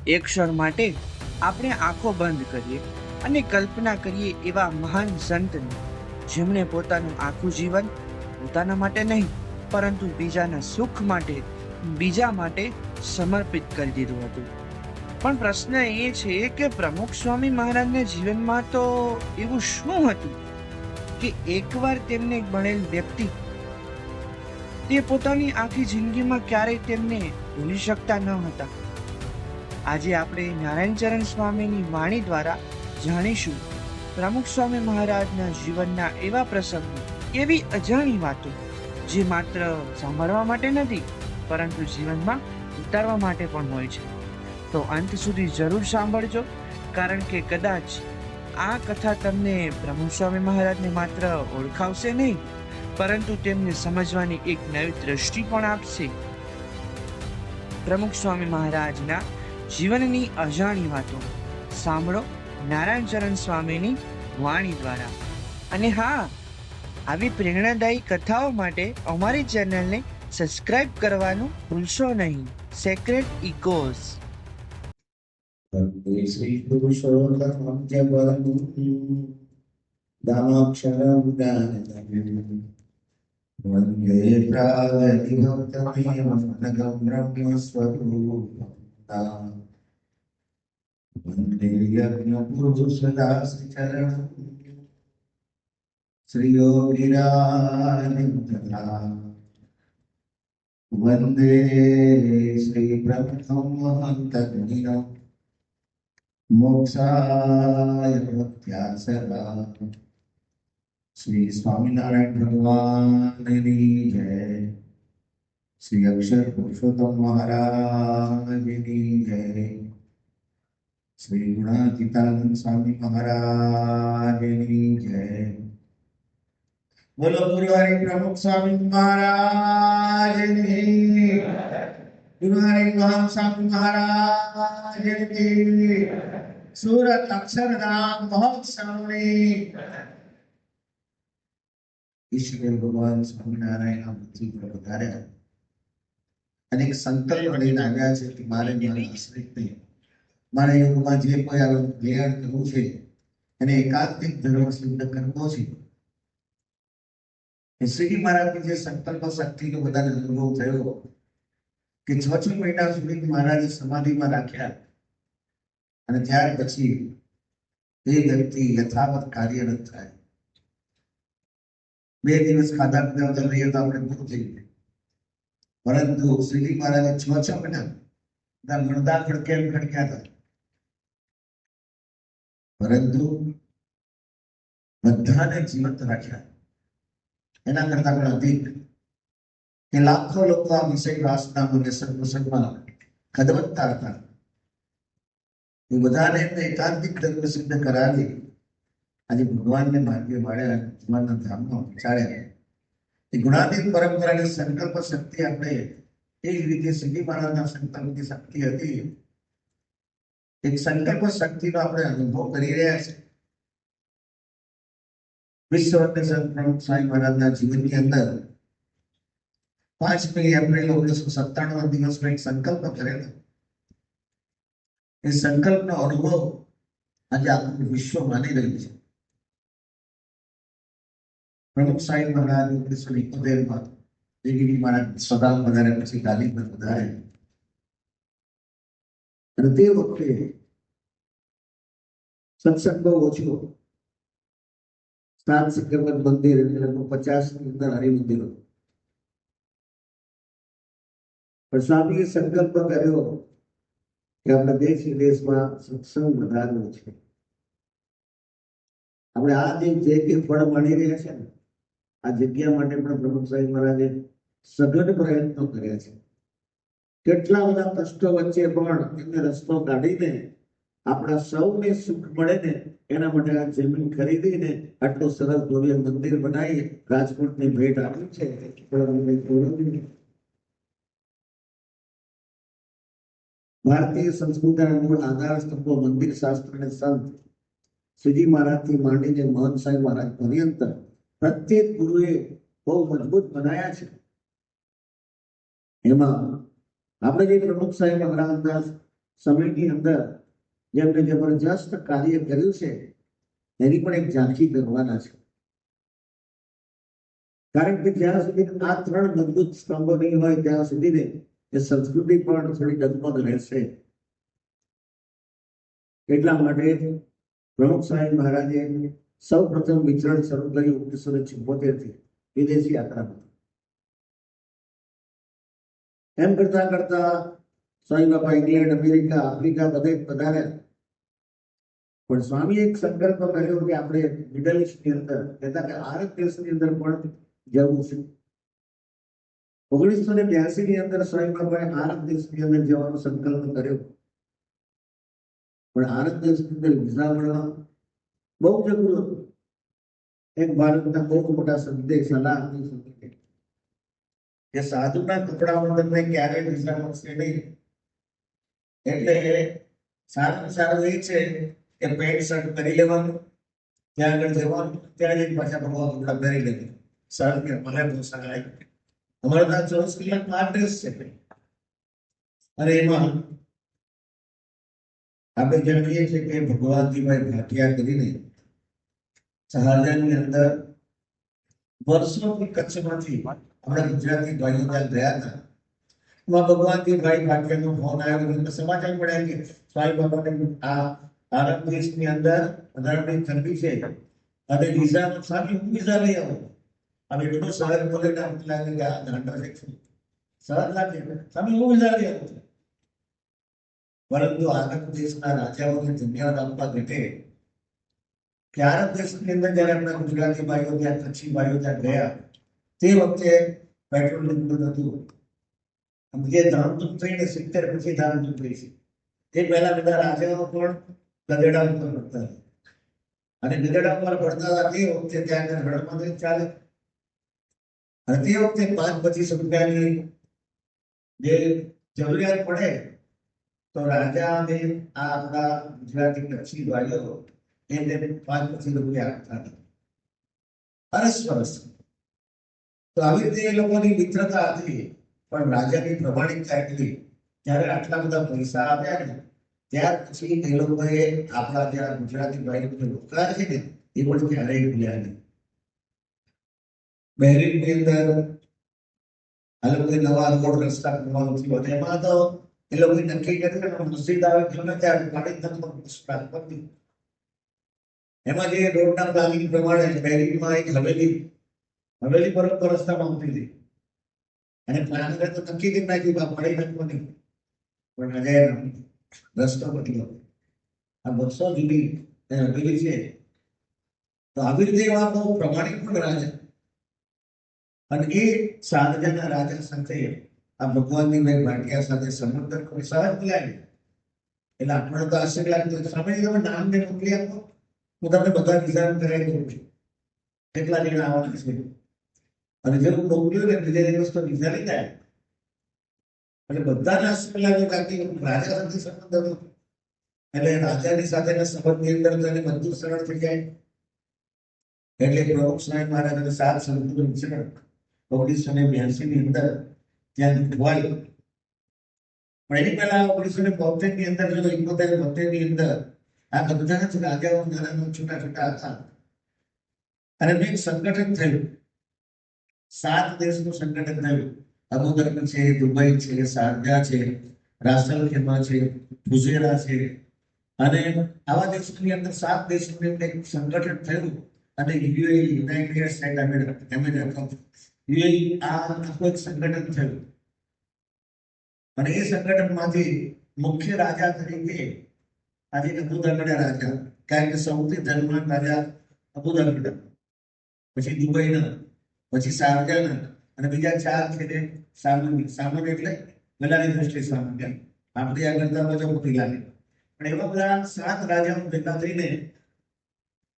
એક ક્ષણ માટે આપણે આંખો બંધ કરીએ અને કલ્પના કરીએ એવા મહાન સંતની, જેમણે પોતાનું આખું જીવન પોતાના માટે નહીં પરંતુ બીજાના સુખ માટે, બીજા માટે સમર્પિત કરી દીધું હતું. પણ પ્રશ્ન એ છે કે પ્રમુખ સ્વામી મહારાજના જીવનમાં તો એવું શું હતું કે એકવાર તેમને મળેલ વ્યક્તિ તે પોતાની આખી જિંદગીમાં ક્યારેય તેમને ભૂલી શકતા ન હતા. આજે આપણે નારાયણચરણ સ્વામીની વાણી દ્વારા જાણીશું પ્રમુખ સ્વામી મહારાજના જીવનના એવા પ્રસંગો, એવી અજાણી વાતો જે માત્ર સાંભળવા માટે નથી પરંતુ જીવનમાં ઉતારવા માટે પણ હોય છે. તો અંત સુધી જરૂર સાંભળજો, કારણ કે કદાચ આ કથા તમને પ્રમુખ સ્વામી મહારાજને માત્ર ઓળખાવશે નહીં પરંતુ તેમને સમજવાની એક નવી દ્રષ્ટિ પણ આપશે. પ્રમુખ સ્વામી મહારાજના જીવનની અજાણી વાતો સાંભળો નારાયણચરણ સ્વામીની વાણી દ્વારા. અને હા, આવી પ્રેરણાદાયી કથાઓ માટે અમારી ચેનલને સબસ્ક્રાઇબ કરવાનું ભૂલશો નહીં. સેક્રેડ ઇકોઝ. શ્રી પુરુષોત્તમં ચ પરમં દામાક્ષરં જ્ઞાનદમ વંદે પ્રાગનિભક્તમેવ અનઘં બ્રહ્મસ્વરૂપં વંદે યજ્ઞપુરુષદાસચरणं શ્રીયોગિરાજં તથા વંદે શ્રી બ્રહ્મમહંતજ્ઞિનઃ મોક્ષાય ભક્ત્યાસરા. શ્રી સ્વામિનારાયણ ભગવાનની જય. શ્રી અક્ષર પુરુષોત્તમ મહારાજની જય. શ્રી ગુણાતીતાનંદ સ્વામી મહારાજની જય. બોલો ગુરુવારી પ્રમુખ સ્વામી મહારાજની, ગુરુવારી મહાન સ્વામી મહારાજની, સુરત અક્ષરધામ મહોત્સવની ઈશ્વર ભગવાન સ્વામિનારાયણ પૃથ્વી પર પધાર્યા અને એક સંકલ્પ લઈને આવ્યા છે કે મારે મારા આશ્રિતને મારા યુગમાં જે કોઈ આગળ કલ્યાણ કરવું છે અને એકાંતિક ધર્મ સિદ્ધ કરવો છે. શ્રી મહારાજની જે સંકલ્પ શક્તિનો બધાને અનુભવ થયો કે 6 મહિના સુધી મહારાજે સમાધિમાં રાખ્યા અને ત્યાર પછી એ વ્યક્તિ યથાવત કાર્યરત થાય. 2 દિવસ ખાધા પીધા વગર રહીએ તો આપણે પૂરું થઈ જાય. પરંતુ શ્રીજી મહારાજે 6 મહિના મણદા ખડક્યા હતા, પરંતુ બધાને જીવંત રાખ્યા. એના કરતા પણ અધિક કે લાખો લોકો આ વિષય વાસનામાં અને સત્સંગમાં ખદવંતા હતા. એ બધાને એકાંતિક ધર્મ સિદ્ધ કરાવી આજે ભગવાનને માર્ગે વાળ્યા, ભગવાનના ધામમાં પહોંચાડ્યા. એ ગુણાતીત પરંપરાની સંકલ્પ શક્તિ આપણે એ જ રીતે શ્રીજી મહારાજના સંકલ્પની શક્તિ હતી. એક સંકલ્પ શક્તિનો આપણે અનુભવ કરી રહ્યા છીએ. વિશ્વવર્ધન સંત પ્રમુખ સ્વામી મહારાજના જીવનની અંદર 5મી એપ્રિલ 1997 દિવસનો એક સંકલ્પ કરેલો. એ સંકલ્પનો અનુભવ આજે આખું વિશ્વ માની રહ્યું છે. પ્રમુખ સ્વામી મહારાજ 1971 દેવીજી મહારાજ સ્વધામ પધાર્યા પછી ગાદી પર પધાર્યા અને તે વખતે સત્સંગ બહુ ઓછો. 7 સિકંદર મંદિર એટલે 50 ની અંદર હરિમંદિર હતું. પણ સ્વામીએ સંકલ્પ કર્યો કે આપણે દેશ વિદેશમાં સત્સંગ વધારવો છે. આપણે આ જે ફળ મળી રહ્યા છે ને, આ જગ્યા માટે પણ પ્રમુખ સ્વામી મહારાજે સઘન પ્રયત્નો કર્યા છે. કેટલા બધા કષ્ટો વચ્ચે પણ એમને રસ્તો કાઢીને આપણા સૌને સુખ મળે ને એના માટે આ જમીન ખરીદીને આટલું સરસ ભવ્ય મંદિર બનાવી રાજકોટની ભેટ આપી છે. ભારતીય સંસ્કૃતિના મૂળ આધાર સ્તંભો મંદિર શાસ્ત્ર અને સંત શ્રીજી મહારાજથી માંડીને મહંત સાહેબ મહારાજ પર્યંત પ્રત્યેક ગુરુએ બહુ મજબૂત બનાયા છે. એમાં આપણે જે પ્રમુખ સાહેબ મહારાજના સમયની અંદર જેમણે જબરજસ્ત કાર્ય કર્યું છે એની પણ એક ઝાંખી કરવાના છે. કારણ કે જ્યાં સુધી આ ત્રણ મજબૂત સ્તંભો નહીં હોય ત્યાં સુધી એ સંસ્કૃતિ પણ થોડી ડગમગ રહેશે. એટલા માટે પ્રમુખ સાહેબ મહારાજે સૌ પ્રથમ વિચરણ શરૂ કર્યું 1976 થી વિદેશી યાત્રામાં. એમ કરતા કરતા સ્વામી બાપા ઇંગ્લેન્ડ, અમેરિકા, આફ્રિકા બધે પધાર્યા. પણ સ્વામી એક સંકલ્પ કર્યો કે આપણે મિડલ ઇસ્ટ ની અંદર કહેતા કે આરબ દેશની અંદર પણ જવું છે. 1982 ની અંદર સ્વામી બાપાએ આરબ દેશની અંદર જવાનો સંકલ્પ કર્યો. પણ આરબ દેશની અંદર વિઝા મળવા બહુ જગું હતું. એક ભારતના બહુ મોટા સંદેશ સલાહ આપી કે સાધુના કપડામાં તમને ક્યારેય વિઝા મળશે નહીં. એટલે સારું સારું એ છે કે પેન્ટ શર્ટ પહેરી લેવાનું, ત્યાં આગળ જવાનું, ત્યાં જઈને પાછા ભગવાન કપડા પહેરી લેવાનું. સર કે મને બહુ સારા લાગ્યું. અમારે ત્યાં 24 કલાકમાં આ ડ્રેસ છે. અને એમાં આપણે જાણીએ છીએ કે ભગવાનજીભાઈ ભાટિયા કરીને શાહજહાંની અંદર વર્ષોથી કચ્છમાંથી આપણા ગુજરાતી ભાઈઓ ત્યાં ગયા હતા. એમાં ભગવાનજીભાઈ ભાટિયાનો ફોન આવ્યો એટલે સમાચાર મળ્યા કે સ્વામી બાબાને આ આરબ દેશની અંદર વધારાની ઠંડી છે અને વિઝાનો સાથી હું વિઝા લઈ આવું. હવે એટલો સહજ બોલે ને અમને લાગે કે આ ગાંડા છે. સહજ લાગે સામે હું વિઝા લઈ આવું. પરંતુ આરબ દેશના રાજાઓને ધન્યવાદ આપવા ઘટે કે આરબ દેશની અંદર જયારે આપણા ગુજરાતી ભાઈઓ ત્યાં, કચ્છી ભાઈઓ ત્યાં ગયા તે વખતે પેટ્રોલ લીધું હતું. જે ધામધૂમ થઈને 70 પછી ધામધૂમ થઈ છે. તે પહેલા બધા રાજાઓ પણ ગધેડા ઉપર પડતા અને ગધેડા ઉપર પડતા હતા. તે વખતે ત્યાં હળમાં ચાલે અને તે વખતે 5-25 રૂપિયાની જે જરૂરિયાત પડે તો રાજા અને આ આપણા ગુજરાતી કચ્છી ભાઈઓ એને 5-25 રૂપિયા આપતા હતા. અરસ તો આવી રીતે એ લોકોની મિત્રતા હતી. પણ રાજાની પ્રમાણિકતા એટલી જ્યારે આટલા બધા પૈસા આપ્યા ને ત્યાર પછી એ લોકોએ આપણા જ્યાં ગુજરાતી ભાઈઓ રોજગાર છે ને એ પણ ક્યારેય ભૂલ્યા નહીં. બહેરીની અંદર આ લોકોએ નવા રોડ રસ્તા કરવાનું થયું. એમાં તો એ લોકોએ નક્કી કર્યું કે મસ્જિદ આવે ગમે ત્યારે પાણી એમાં જે રોડના પ્લાનિંગ પ્રમાણે બહેરીમાં એક હવેલી બરોબર રસ્તામાં આવતી હતી અને પ્લાનરે તો નક્કી કરી નાખ્યું કે પાણી નાખવાની. પણ રાજાએ રસ્તો બદલ્યો. આ 200 જૂની હવેલી છે. તો આવી રીતે એવા બહુ પ્રમાણિક પણ રાજા અને એ શાહજહાંના રાજા સાથે આ ભગવાનજીભાઈ ભાટિયા સાથે સમુદ્ર સહજ બોલાય. એટલે આપણને તો આશ્ચર્ય લાગતું સમય તમે નામ ને મોકલી આપો હું તમને બધા વિઝા કરાવી દઉં છું. કેટલા જણા આવવાના છે અને જેવું મોકલ્યું ને બીજા દિવસ તો વિઝા લઈ જાય. એટલે બધાને આશ્ચર્ય લાગ્યું કારણ કે રાજા સાથે સંબંધ હતો. એટલે રાજાની સાથેના સંબંધની અંદર તેને બધું સરળ થઈ જાય. એટલે પ્રમુખ સ્વામી મહારાજને 7 સંતોનું વિચરણ 1982 ની અંદર ત્યાં ગોઠવાયું. પણ એની પહેલા 1972 ની અંદર જો 71-72 ની અંદર આ બધા જ રાજાઓ નાના છોટા છોટા હતા અને એક સંગઠન થયું. 7 દેશનું સંગઠન થયું. અબુધાબી છે, દુબઈ છે, શારજા છે, રાસલ ખેમા છે, ફુજેરા છે અને આવા દેશોની અંદર 7 દેશોનું એક સંગઠન થયું અને UAE United state America UAE આ આખું એક સંગઠન થયું. અને એ સંગઠનમાંથી મુખ્ય રાજા તરીકે આજે અબુધાબીના રાજા, કારણ કે સૌથી ધનવાન રાજા અબુધાબીના, પછી દુબઈના, પછી શારજાના અને બીજા 4 છે તે સામાન્ય એટલે ગલાની દ્રષ્ટિએ સામાન્ય. આપણી આ કરતા બધો મોટી લાગે. પણ એવા બધા 7 રાજાઓ ભેગા થઈને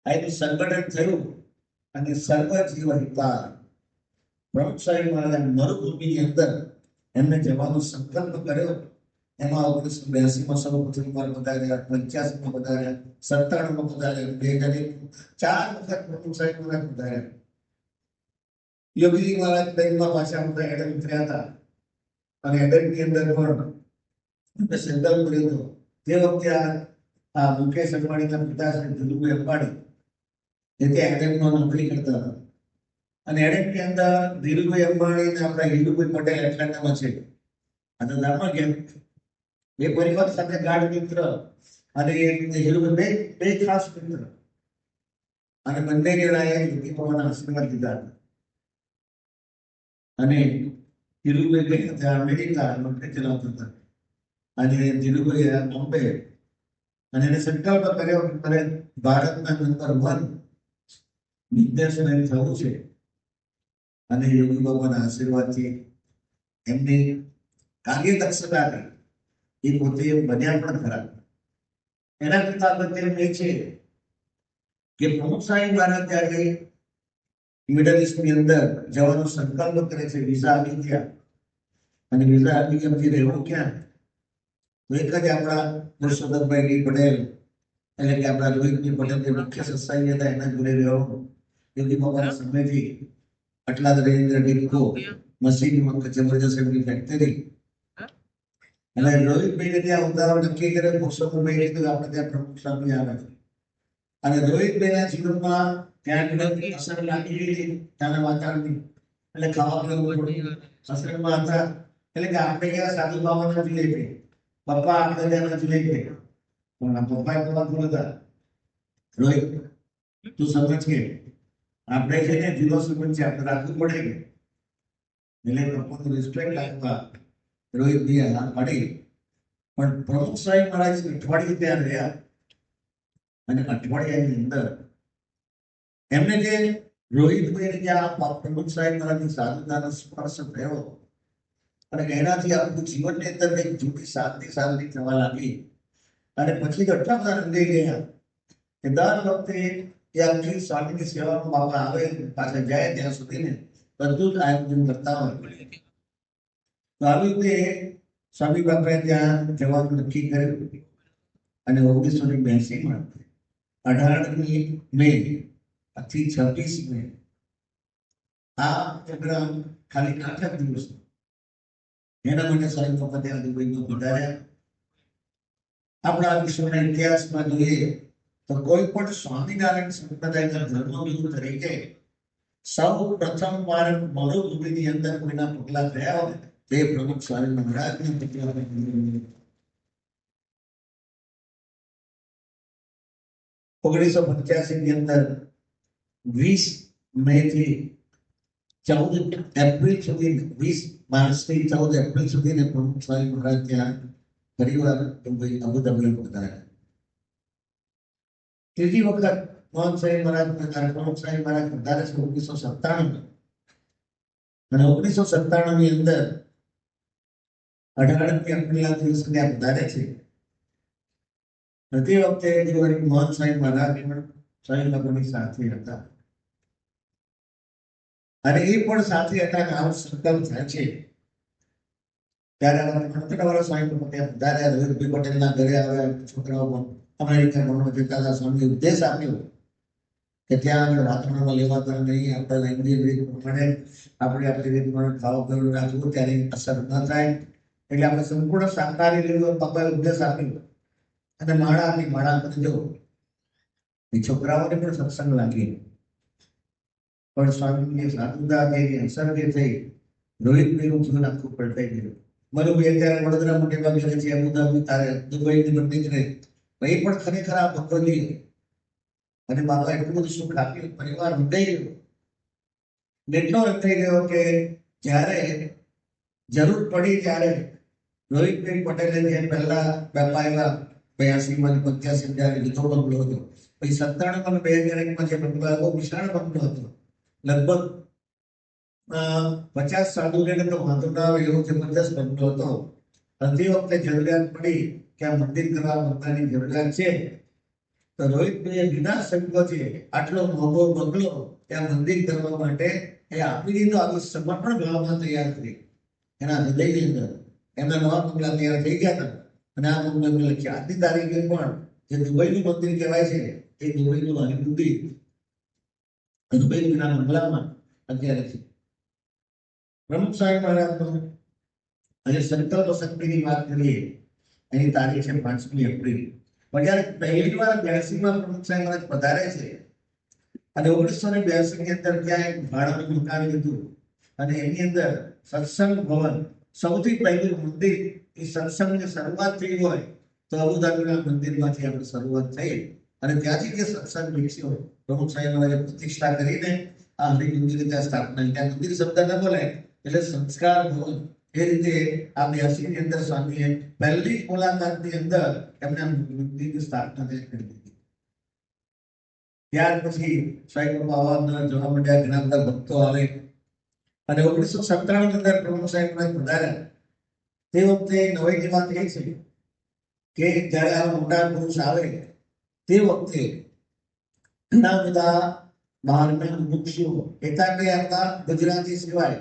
આ એક સંગઠન થયું અને સર્વજીવ હિતાય પ્રમુખ સાહેબ મહારાજ મરુભૂમિની અંદર એમને જવાનો સંકલ્પ કર્યો. એમાં 1982માં સર્વપ્રથમ વાર પધાર્યા, 85માં પધાર્યા, 97માં પધાર્યા, 2001 4 વખત પ્રમુખ સાહેબ મહારાજ પધાર્યા. યોગીજી મહારાજ ટ્રેનમાં પાછા એડમ ઉતર્યા હતા અને એડમની અંદર પણ સંકલ્પ કર્યો હતો. તે વખતે આ મુકેશ અંબાણીના પિતા શ્રી ધીરુભાઈ અંબાણી જે ત્યાં એડેટમાં નોકરી કરતા હતા અને એડેટની અંદર ધીરુભાઈ અંબાણી અને આપણા હિન્દુભાઈ પટેલ એટલાન્ટામાં છે. અને ધર્મ કેમ એ પરિવાર સાથે ગાઢ મિત્ર અને એ હિન્દુભાઈ બે ખાસ મિત્ર અને બંને જણાએ યુતિ બાબાના આશીર્વાદ લીધા હતા. અને ધીરુભાઈ ગયા ત્યાં અમેરિકા નોકરી ચલાવતા હતા અને ધીરુભાઈ બોમ્બે અને એને સંકલ્પ કર્યો કે મારે ભારતના નંબર 1 બિઝનેસમેન થવું છે. અને યોગી બાબાના આશીર્વાદથી એમની કાર્યદક્ષતા એ પોતે બન્યા પણ ખરા. એના કરતા અગત્યનું એ છે કે પ્રમુખ સાહેબ દ્વારા ત્યારે મિડલ ઇસ્ટની અંદર જવાનો સંકલ્પ કરે છે. વિઝા આવી ગયા અને વિઝા આવી ગયા પછી રહેવું ક્યાં? તો એક જ આપણા પુરુષોત્તમભાઈ પટેલ એટલે કે આપણા રોહિતભાઈ પટેલ જે મુખ્ય સત્સાઈ હતા એના જોડે રહેવાનું. યોગી બાબાના સમયથી આટલા નરેન્દ્ર ડિપકો મશીનમાં જબરજસ્ત એમની ફેક્ટરી અને રોહિતભાઈને ત્યાં ઉતારવા નક્કી કરે. પુરુષોત્તમભાઈ કીધું આપણે ત્યાં પ્રમુખ સ્વામી આવે અને રોહિતભાઈના જીવનમાં ત્યાં અસર લાગી ગઈ હતી ત્યાંના વાતાવરણની એટલે ખાવા પીવાનું અસરમાં હતા. એટલે કે આપણે ક્યાં સાધુ બાબા નથી લઈ ગઈ, પપ્પા આપણે ત્યાં નથી લઈ ગઈ, પણ પપ્પા હતા રોહિત તું સમજ કે આપણે છે ને જીરો સંબંધ છે, આપણે રાખવું પડે કે એટલે પપ્પાનું રિસ્પેક્ટ આપવા રોહિત ભાઈ હા પાડી. પણ પ્રમુખ સાહેબ મહારાજ અઠવાડિયું ત્યાં રહ્યા અને અઠવાડિયાની અંદર એમને જે રોહિતભાઈ જ્યાં પ્રમુખ સાહેબ મહારાજની સાધુતાનો સ્પર્શ થયો અને એનાથી આખું જીવનની અંદર એક જૂની શાંતિ થવા લાગી. અને પછી તો એટલા બધા રંગાઈ ગયા કે દર વખતે એ આખી સ્વામીની સેવામાં બાબા આવે પાછા જાય ત્યાં સુધી ને બધું જ આયોજન કરતા હોય. તો આવી રીતે સ્વામી બાપાએ ત્યાં જવાનું નક્કી કર્યું અને 1982માં 18મી મે થી 26 મે આ પ્રોગ્રામ ખાલી 8 દિવસ એના માટે સ્વામી બાપા ત્યાં દુબઈમાં પધાર્યા. આપણા વિશ્વના ઇતિહાસમાં જોઈએ તો કોઈ પણ સ્વામિનારાયણ સંપ્રદાયના ધર્મગુરુ તરીકે સૌ પ્રથમ વાર મરુભૂમિની અંદર કોઈના પગલા થયા હોય તે પ્રમુખ સ્વામી મહારાજના પગલા 1985 ની અંદર 20 મે થી 14 એપ્રિલ સુધી 20 માર્ચથી 14 એપ્રિલ સુધી પ્રમુખ સ્વામી મહારાજ ત્યાં ફરીવાર અબુધાબી પધાર્યા. ત્રીજી વખત મોહન સાહેબ મહારાજ પ્રમુખ સાહેબ મહારાજ પધારે છે 1997 અને 1997 ની અંદર 18મી એપ્રિલના દિવસે ત્યાં પધારે છે. તે વખતે મોહન સાહેબ મહારાજ પણ સ્વામી બાપાની સાથે હતા અને એ પણ સાથે હતા. આવો સંકલ્પ થાય છે ત્યારે સ્વામી બાપા ત્યાં પધાર્યા. રોહિતભાઈ પટેલના ઘરે આવ્યા. છોકરાઓ અમેરિકા ભણવા જતા હતા. સ્વામી ઉદ્દેશ આપ્યો કે ત્યાં આગળ વાતાવરણમાં લેવાતા નહીં, આપણા ઇન્ડિયન રીત પ્રમાણે આપણે આપણી રીત પ્રમાણે ખાવા પીવાનું રાખવું ત્યારે અસર ન થાય એટલે આપણે સંપૂર્ણ શાકાહારી લેવું બાપાએ ઉદ્દેશ આપ્યો અને માળા કરજો. એ છોકરાઓને પણ સત્સંગ લાગી પણ સ્વામીની સાધુતા જે અસર જે થઈ રોહિતભાઈનું જીવન આખું પલટાઈ ગયું. મનુભાઈ અત્યારે વડોદરા મોટે ભાગે રહે છે, અબુધાબી તારે દુબઈની બંને જ રહે. એ પણ ખરેખર આ ભગવતી અને બાબા એટલું બધું સુખ આપ્યું. પરિવાર રંગાઈ ગયો, એટલો રંગાઈ ગયો કે જ્યારે જરૂર પડી ત્યારે રોહિતભાઈ પટેલે જે પહેલા બાપા આવ્યા 82માં 85 જ્યારે લીધો બંગલો હતો, પછી 97 2001માં જે બંગલો આવ્યો વિશાળ બંગલો હતો. લગભગ 50 સાધુને તો વાંધો ના આવે એવો જબરદસ્ત બંગલો હતો. અને તે વખતે જરૂરિયાત પડી કે આ મંદિર કરવા બંગલાની જરૂરિયાત છે તો રોહિતભાઈએ વિના સંકોચે આટલો મોટો બંગલો ત્યાં મંદિર કરવા માટે એ આપી દીધો. આવી સમર્પણ ભાવના તૈયાર થઈ એના હૃદયની અંદર. એમના નવા બંગલા તૈયાર થઈ ગયા હતા અને આ બંગલા લખ્યા. આજની તારીખે પણ જે દુબઈનું મંદિર કહેવાય છે એ દુબઈનું મંદિર દુબઈના બંગલામાં અત્યારે છે. પ્રમુખ સાહેબ મહારાજનો અને સંકલ્પ શક્તિની વાત કરીએ એની તારીખ છે 5મી એપ્રિલ. પણ જ્યારે પહેલી વાર 82માં પ્રમુખ સાહેબ મહારાજ પધારે છે અને 1982 ની અંદર ત્યાં એક ભાડાનું મકાન લીધું અને એની અંદર સત્સંગ ભવન, સૌથી પહેલું મંદિર, એ સત્સંગની શરૂઆત થઈ હોય તો અબુધાબીના મંદિરમાંથી આપણે શરૂઆત થઈ અને ત્યાંથી જે સત્સંગ વિકસ્યો, પ્રમુખ સાહેબ મહારાજે પ્રતિષ્ઠા કરીને આ હરિ મંદિર ત્યાં સ્થાપના. ત્યાં મંદિર શબ્દ ન બોલે એટલે સંસ્કાર ભવન, એ રીતે આ 82 ની અંદર સ્વામીએ પહેલી મુલાકાતની અંદર એમને આ મંદિરની સ્થાપના કરી દીધી. ત્યાર પછી સાહેબ બાપા અવારનવાર જવા માંડ્યા, ઘણા બધા ભક્તો આવે અને 1997 ની અંદર પ્રમુખ સાહેબ પધાર્યા. તે વખતે નવાઈની વાત એ છે કે જ્યારે આ મોટા પુરુષ આવે તે વખતે ઘણા બધા બહારના મુક્ષો એકાગ્ર હતા, ગુજરાતી સિવાય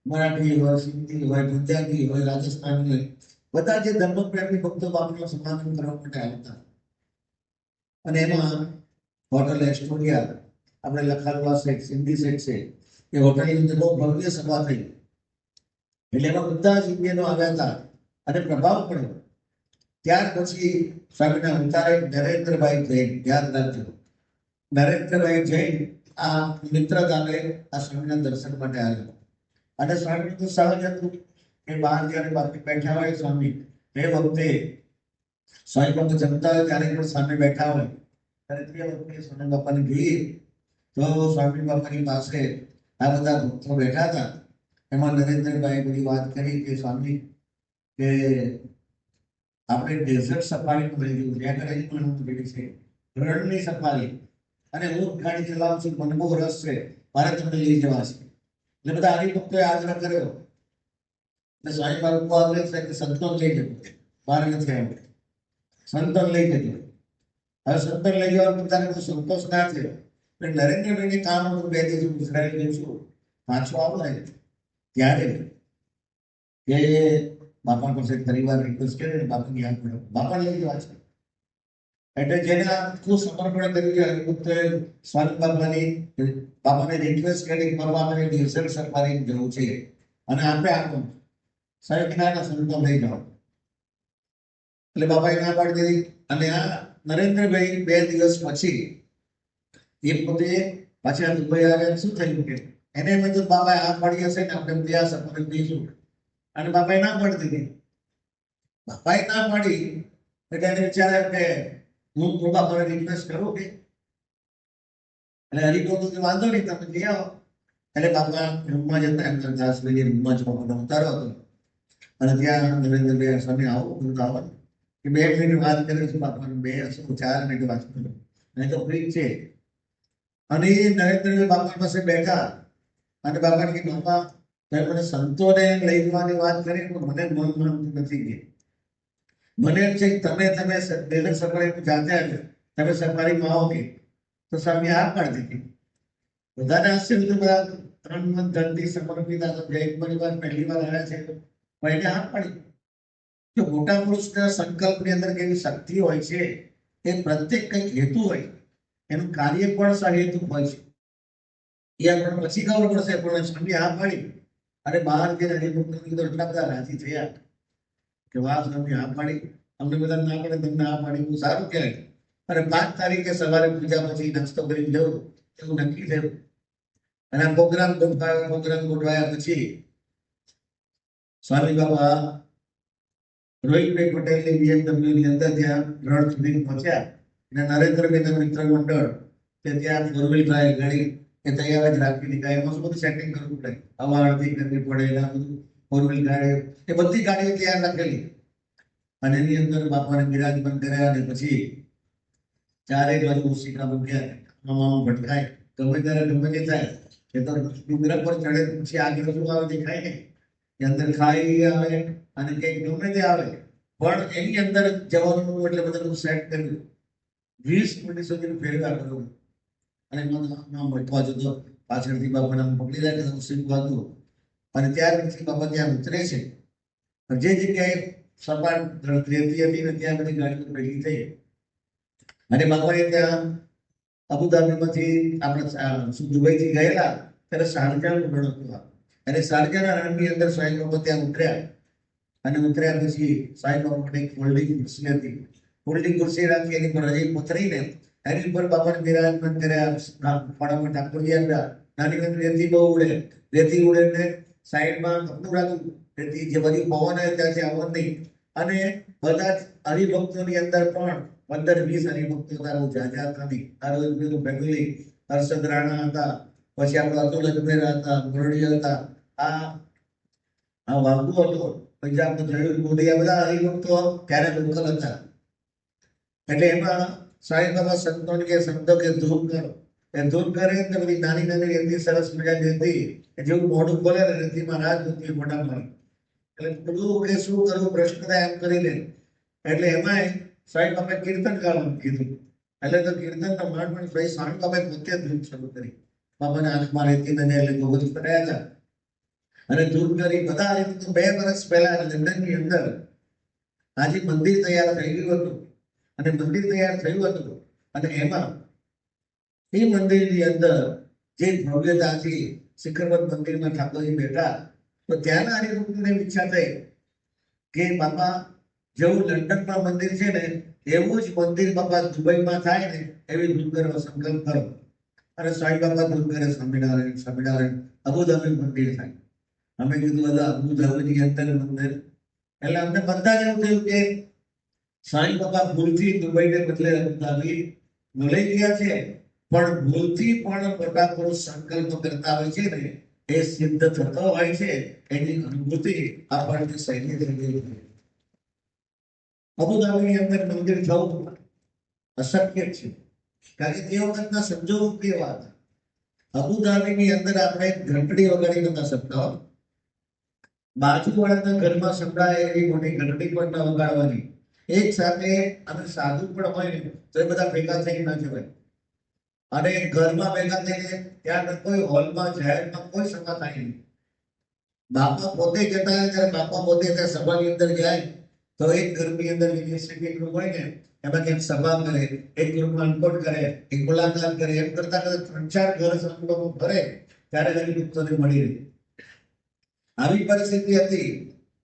મરાઠી હોય, સિંધી હોય, ગુજરાતી હોય, રાજસ્થાની હોય, બધા જે ધર્મપ્રેમી ભક્તો બાપુનું સમાગમ કરવા માટે આવતા. અને એમાં હોટલ એસ્ટોરિયા, આપણે લખાડવા સેટ, સિંધી સેટ છે, એ હોટલની અંદર બહુ ભવ્ય સભા થઈ એટલે એમાં બધા જ ઇન્ડિયનો આવ્યા હતા અને પ્રભાવ પડ્યો. ત્યાર પછી સ્વામીના અવતારે નરેન્દ્રભાઈ જૈન, યાદ રાખજો, નરેન્દ્રભાઈ જૈન આ મિત્રગામે આ સ્વામીના દર્શન માટે આવ્યા અને સ્વામી તો સહજ હતું કે બહાર જ્યારે બાકી બેઠા હોય સ્વામી, એ વખતે સ્વામી બાપુ જમતા હોય ત્યારે પણ સામે બેઠા હોય અને તે વખતે સ્વામી બાપાને જોઈએ તો સ્વામી બાપાની પાસે આ બધા ભક્તો બેઠા હતા. એમાં નરેન્દ્રભાઈ બધી વાત કરી કે સ્વામી કે આપણે ડેઝર્ટ સફારી કરી દીધું, જ્યાં કરી પણ હું કરી છે રણની સફારી અને હું ગાડી ચલાવું છું, મને બહુ રસ છે, મારે તમને લઈ જવા છે. એટલે બધા હરિભક્તોએ આગ્રહ કર્યો અને સ્વામી બાપુ આગ્રહ છે કે સંતોન લઈ જજો, મારે નથી આવ્યું, સંતોન લઈ જજો. હવે સંતોન લઈ જવા પોતાને કોઈ સંતોષ ના થયો એટલે નરેન્દ્રભાઈને કામ હતું, 2 દિવસ ગુજરાતી જઈશું, પાછો આવો ને ત્યારે કે બાપા પાસે પરિવાર રિક્વેસ્ટ કરે, બાપાની યાદ પડે, બાપા લઈ જવા છે. એટલે જેને આખું સમર્પણ કર્યું છે હરિભક્તોએ સ્વામી બાપાને રિક્વેસ્ટ કરી બાપા મને ડેઝર્ટ સફારી જવું છે અને આપણે આપો સાહેબ ના સંતો લઈ જાઓ. એટલે બાપાએ ના પાડી દીધી અને આ નરેન્દ્રભાઈ 2 દિવસ પછી એ પોતે પાછા દુબઈ આવ્યા. શું થયું કે એને એમ તો બાપાએ આ પાડી હશે ને આપણે ત્યાં સફારી જઈશું અને બાપાએ ના પાડી દીધી. બાપાએ ના પાડી એટલે એને વિચાર્યા કે હું બાપાને રિક્વેસ્ટ કરું કે, એટલે હરિભક્તો વાંધો નહીં, તમે જઈ આવો. એટલે બાપા રૂમમાં જતા એમ કરતા રૂમમાં જ બાપાનો ઉતારો હતો અને ત્યાં નરેન્દ્રભાઈ સ્વામી આવો આવો કે 2 મિનિટ વાત કરે છે બાપાને, 2 4 મિનિટ વાત કરો નહીં તો ફ્રી છે. અને એ નરેન્દ્રભાઈ બાપા પાસે બેઠા અને બાપાને કે બાપા તમે મને સંતોને લઈ જવાની વાત કરી પણ મને મન નથી ગઈ. મને એમ છે કે તમે ડેઝર્ટ સફારી જાતે આવ્યો, તમે સફારીમાં આવો કે તો સ્વામી આ પાડી દીધી. બધાને આશ્ચર્ય, બધા 3 મન ધનથી સમર્પિત જૈન પરિવાર પહેલી વાર આવ્યા છે પણ એને આ પાડી. જો મોટા પુરુષના સંકલ્પની અંદર કેવી શક્તિ હોય છે, એ પ્રત્યેક કંઈક હેતુ હોય, એનું કાર્ય પણ સહેતુક હોય છે. એ આપણને પછી ખબર પડશે પણ સ્વામી આ પાડી અને બહાર જે હરિભક્તોની અંદર એટલા બધા રાજી થયા કે વાહ સ્વામી આ પાડી, અમને બધા ના પડે તમને આ પાડી, બહુ સારું કહેવાય. અને 5 તારીખે સવારે પૂજા પછી નાસ્તો કરી જવું એવું નક્કી થયું અને પ્રોગ્રામ ગોઠવાયા પછી સ્વામી બાબા રોહિતભાઈ પટેલની BMW ની અંદર ત્યાં રણ સુધી પહોંચ્યા અને નરેન્દ્રભાઈના મિત્ર મંડળ કે ત્યાં 4 વ્હીલ ડ્રાઈવ ગાડી એ તૈયાર જ રાખી દીધા. એમાં શું બધું સેટિંગ કરવું પડે, હવા અડધી કરવી પડે, એના બધું 4 વ્હીલ ગાડી એ બધી ગાડીઓ તૈયાર રાખેલી અને એની અંદર બાપાને બિરાજમાન કર્યા અને પછી 4 બાજુ ઓશિકા મૂક્યા, હવામાં ભટકાય, ગમે ત્યારે ગમે તે થાય. એ તો ડુંગરા પર ચડે પછી આગળ શું આવે દેખાય ને, એ અંદર ખાઈ આવે અને કંઈક ગમે તે આવે પણ એની અંદર જવાનું એટલે બધું સેટ કર્યું. 20 મિનિટ સુધી ફેરવા કર્યું અને ભટવા જતો પાછળથી બાપાને પકડી રાખે શીખવા હતું અને ત્યાર પછી બાપા ત્યાં ઉતરે છે. જે જગ્યાએ સપાટ રેતી હતી ને ત્યાં બધી ગાડીઓ ભેગી થઈ અને બાપાએ ત્યાં અબુધાબીમાંથી આપણે દુબઈથી ગયેલા ત્યારે શારજાનું રણ હતું અને શારજાના રણની અંદર સ્વામી બાપા ત્યાં ઉતર્યા અને ઉતર્યા પછી સાહેબ માટે એક ફોલ્ડિંગ ખુરશી હતી. ફોલ્ડિંગ ખુરશી રાખી એની પર હજી પથરીને એની ઉપર બાપાને બિરાજમાન કર્યા. ફળામાં ઠાકોરજી આવ્યા. નાની નાની રેતી બહુ ઉડે. રેતી ઉડે ને સાઈડમાં કપડું રાખ્યું. રેતી જે બધી પવન આવે ત્યાંથી આવવાનું નહીં. અને બધા જ હરિભક્તોની અંદર પણ 15-20 હરિભક્તો હતા. બહુ જાજા હતા નહીં. આ રોજ પેલું ફેમિલી હર્ષદ રાણા હતા, પછી આપણા અતુલ અજમેરા હતા, મુરળી હતા, આ વાઘુ હતો, પંજાબનો જયુર મોદી, આ બધા હરિભક્તો ત્યારે લોકલ હતા. એટલે એમાં સાંઈ બાબા સંતોને કે સંતો કે ધૂપ કરો. એ ધૂપ કરે તો બધી નાની નાની રેતી સરસ મજાની હતી. જેવું મોઢું ખોલે ને રેતીમાં રાજ હતી મોઢામાં. એટલે બધું કે શું કરવું પ્રશ્ન થાય એમ કરીને. એટલે એમાંય સાંઈ બાબાએ કીર્તન ગાવાનું કીધું. એટલે તો કીર્તનનો માંડ ભાઈ સાંઈ બાબાએ પોતે ધૂપ શરૂ કરી. બાબાના આંખમાં રેતી નજે એટલે ગોગલ કર્યા હતા. અને ધૂપ કરી બધા 2 વર્ષ પહેલા લંડનની અંદર આજે મંદિર તૈયાર થઈ ગયું હતું. અને મંદિર તૈયાર થયું હતું અને એમાં એ મંદિરની અંદર જે ભવ્યતાથી શિખરવત મંદિરમાં ઠાકોરજી બેઠા, તો ત્યાંના હરિભક્તોને ઈચ્છા થઈ કે બાપા જેવું લંડનમાં મંદિર છે ને એવું જ મંદિર બાપા દુબઈમાં થાય ને એવી ધૂપ કરવાનો સંકલ્પ કરો. અને સાંઈ બાબા ધૂપ કરે સ્વામિનારાયણ સ્વામિનારાયણ. અબુધાબી મંદિર થાય. અમે કીધું બધા અબુધાબીની અંદર મંદિર. એટલે અમને બધા જ એવું થયું કે સાંઈ બાબા ભૂલથી દુબઈને બદલે અબુધાબી લઈ ગયા છે, પણ ભૂલથી પણ મોટા પુરુષ સંકલ્પ કરતા હોય છે ને એ સિદ્ધ થતો હોય છે. એની અનુભૂતિ આપણને સહેલી થઈ ગઈ છે. અબુધાબીની અંદર મંદિર થવું અશક્ય છે, કારણ કે તે વખતના સંજોગો કેવા હતા. અબુધાબીની અંદર આપણે ઘંટડી વગાડી નતા શકતા. બાજુવાળાના ઘરમાં સંભળાય એવી મોટી ઘંટડી પણ ન વગાડવાની. એક સાથે અને સાધુ પણ હોય ને તો એ બધા ભેગા થઈ ના જવાય. અને ઘરમાં ભેગા થઈને ત્યાં કોઈ હોલમાં જાહેરમાં કોઈ સભા થાય નહીં. બાપા પોતે જતા ત્યારે બાપા પોતે ત્યાં સભાની અંદર જાય તો એક ઘરની અંદર યુનિવર્સિટી ગ્રુપ હોય ને એમાં ક્યાંક સભા કરે, એક ગ્રુપમાં અનકોટ કરે, એક મુલાકાત કરે. એમ કરતા કરતા 3-4 ઘર સંતો ભરે ત્યારે હરિભક્તોને મળી રહી. આવી પરિસ્થિતિ હતી.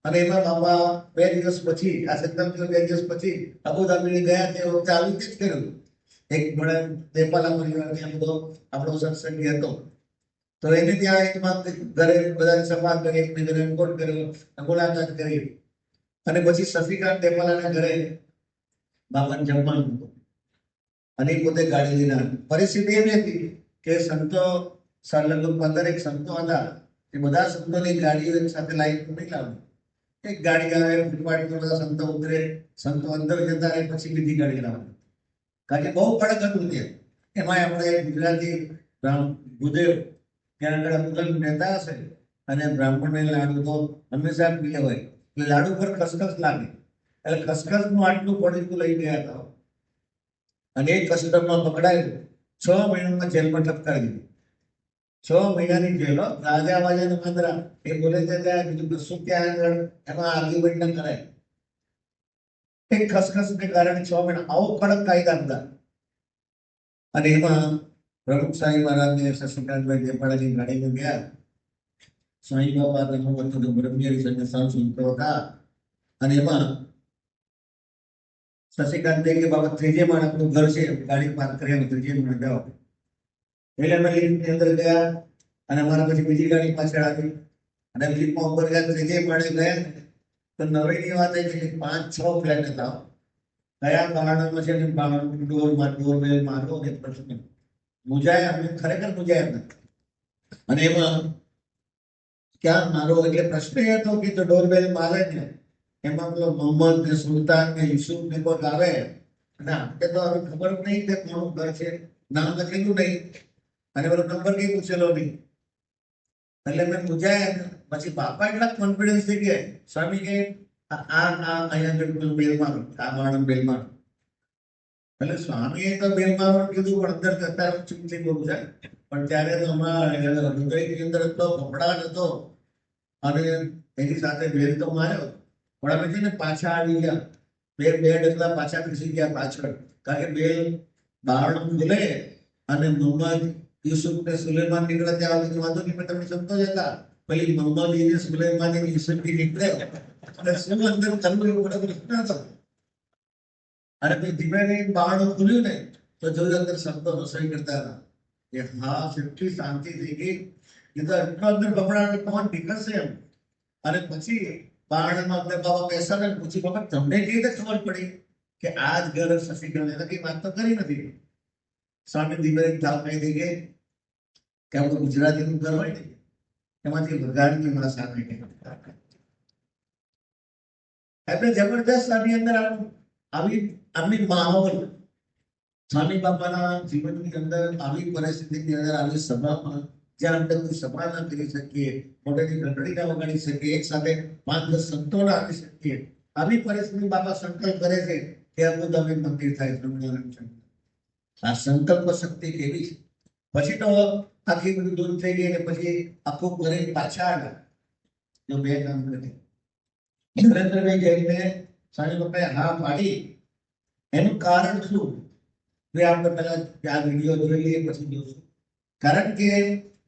અને એમાં બાપા 2 દિવસ પછી આ સત્સંગ 2 દિવસ પછી અબુધાબી ગયા તે વખતે આવી જ કર્યું. એક મળે નેપાલા પરિવાર ત્યાં બધો આપણો સત્સંગી હતો. તો એને ત્યાં એકમાં ઘરે બધા સભા કરી, એકને ઘરે અનકોટ કર્યો, મુલાકાત કરી. અને પછી શફીકાંત નેપાલાના ઘરે બાપાને જમવાનું હતું. અને એ પોતે ગાડી લઈને પરિસ્થિતિ એવી હતી કે સંતો લગભગ 15 સંતો હતા. એ બધા સંતોની ગાડીઓ એક સાથે લાઈન નહીં લાવવાની. એક ગાડી આવે, ફૂટપાથ પર બધા સંતો ઉતરે, સંતો અંદર જતા રહે, પછી બીજી ગાડી લાવવાની. કારણ કે બહુ કડક હતું ત્યાં. એમાં આપણે ગુજરાતી ભૂદેવ ત્યાં આગળ મુગલ નેતા હશે અને બ્રાહ્મણને લાડુ તો હંમેશા પ્રિય હોય. એટલે લાડુ પર ખસખસ લાગે. એટલે ખસખસનું આટલું પડીકું લઈ ગયા હતા. અને એ કસ્ટમમાં પકડાયું. 6 મહિનામાં જેલમાં ઠપકારી દીધું. 6 મહિનાની જેલ. રાજા વાજાના મંદરા એ બોલે ત્યાં બીજું કશું ત્યાં આગળ એમાં આર્ગ્યુમેન્ટ ન કરાય. એક ખસખસને કારણે 6 મહિના આવો કડક કાયદા હતા. અને એમાં પ્રમુખ સાંઈ મહારાજને શશિકાંતભાઈ નેપાળાની ગાડીમાં ગયા. સાંઈ બાબા તેનો હતો બ્રહ્મચારી સંસ્થાન સંતો હતા. અને એમાં શશિકાંત કે બાબા 3 માળ આપણું ઘર છે, ગાડી પાર્ક કરી 3 માળ જાઓ. એટલે અમે લિફ્ટની અંદર ગયા અને અમારા પછી બીજી ગાડી પાછળ આવી અને લિફ્ટમાં ઉપર ગયા. 3 માળે ગયા તો નવાઈની વાત એ છે કે 5-6 ફ્લેટ હતા. કયા બહાણામાં છે ને બહાણાનું ડોરબેલ મારો કે પ્રશ્ન મુજાયા. અમે ખરેખર મુજાયા નથી. અને એમાં ક્યાં મારો એટલે પ્રશ્ન એ હતો કે તો ડોરબેલ મારે ને એમાં પેલો મોહમ્મદ ને સુલતાન ને યુસુફ ને કોઈ આવે અને આપણે તો હવે ખબર નહીં કે કોનું ઘર છે, નામ લખેલું નહીં અને પેલો નંબર કઈ પૂછેલો નહીં. એટલે મેં મુજાયા. પછી બાપા એટલા કોન્ફિડન્સ થઈ ગયા. સ્વામી કે અહીંયા બેલ મારો, આ માણસ બેલ મારો. એટલે સ્વામીએ તો બેલ મારો કીધું, પણ અંદર જતા ચૂપ થઈ ગયું છે. પણ ત્યારે તો અમારા હૃદયની અંદર એટલો ફફડાટ હતો અને એની સાથે બેલ તો માર્યો. પણ અમે છે ને પાછા આવી ગયા. બે ડગલા પાછા ખસી ગયા પાછળ. કારણ કે બેલ બારણું ખુલે અને મોહમ્મદ યુસુફ ને સુલેમાન નીકળે ત્યાં સુધી વાંધો નહીં, પણ તમે સમજો જ હતા પેલી મોહમ્મદ સુલેમાની યુસુફી નીકળે અને શું અંદર કરવું એવું બધો પ્રશ્ન હતો. અને પછી ધીમે ધીમે બારણું ખુલ્યું ને તો જોયું અંદર શબ્દો રસોઈ કરતા હતા કે હા એટલી શાંતિ થઈ ગઈ. એ તો એટલો અંદર બબડાટ કોણ નીકળશે એમ. અને પછી બારણામાં આપણે બાબા બેસા ને પૂછી બાબા તમને કેવી રીતે ખબર પડી કે આ જ ઘર શશીકરણ એને કઈ વાત તો કરી નથી. સ્વામી ધીમે ધામ કહી દઈ કે આપણું ગુજરાતીનું ઘર હોય ને એમાંથી વઘારની ભાષા નીકળે. એટલે જબરદસ્ત આની અંદર આવી આમની માહોલ સ્વામી બાપાના જીવનની અંદર આવી પરિસ્થિતિની અંદર આવી સભામાં જ્યાં આપણે કોઈ સભા ના કરી શકીએ, મોઢેની ઘંટડી ના વગાડી શકીએ, એક સાથે 5-10 સંતો ના આપી શકીએ, આવી પરિસ્થિતિ બાપા સંકલ્પ કરે છે કે અબુધાબી મંદિર થાય. આ સંકલ્પ શક્તિ કેવી છે. પછી તો આખી બધું દૂર થઈ ગઈ અને પછી આખું ઘરે પાછા આવ્યા. જો બે કામ કરે નરેન્દ્રભાઈ જઈને સ્વામી બાપાએ હા પાડી. એનું કારણ શું આપણે પહેલા આ વિડીયો જોઈ લઈએ પછી જોશું. કારણ કે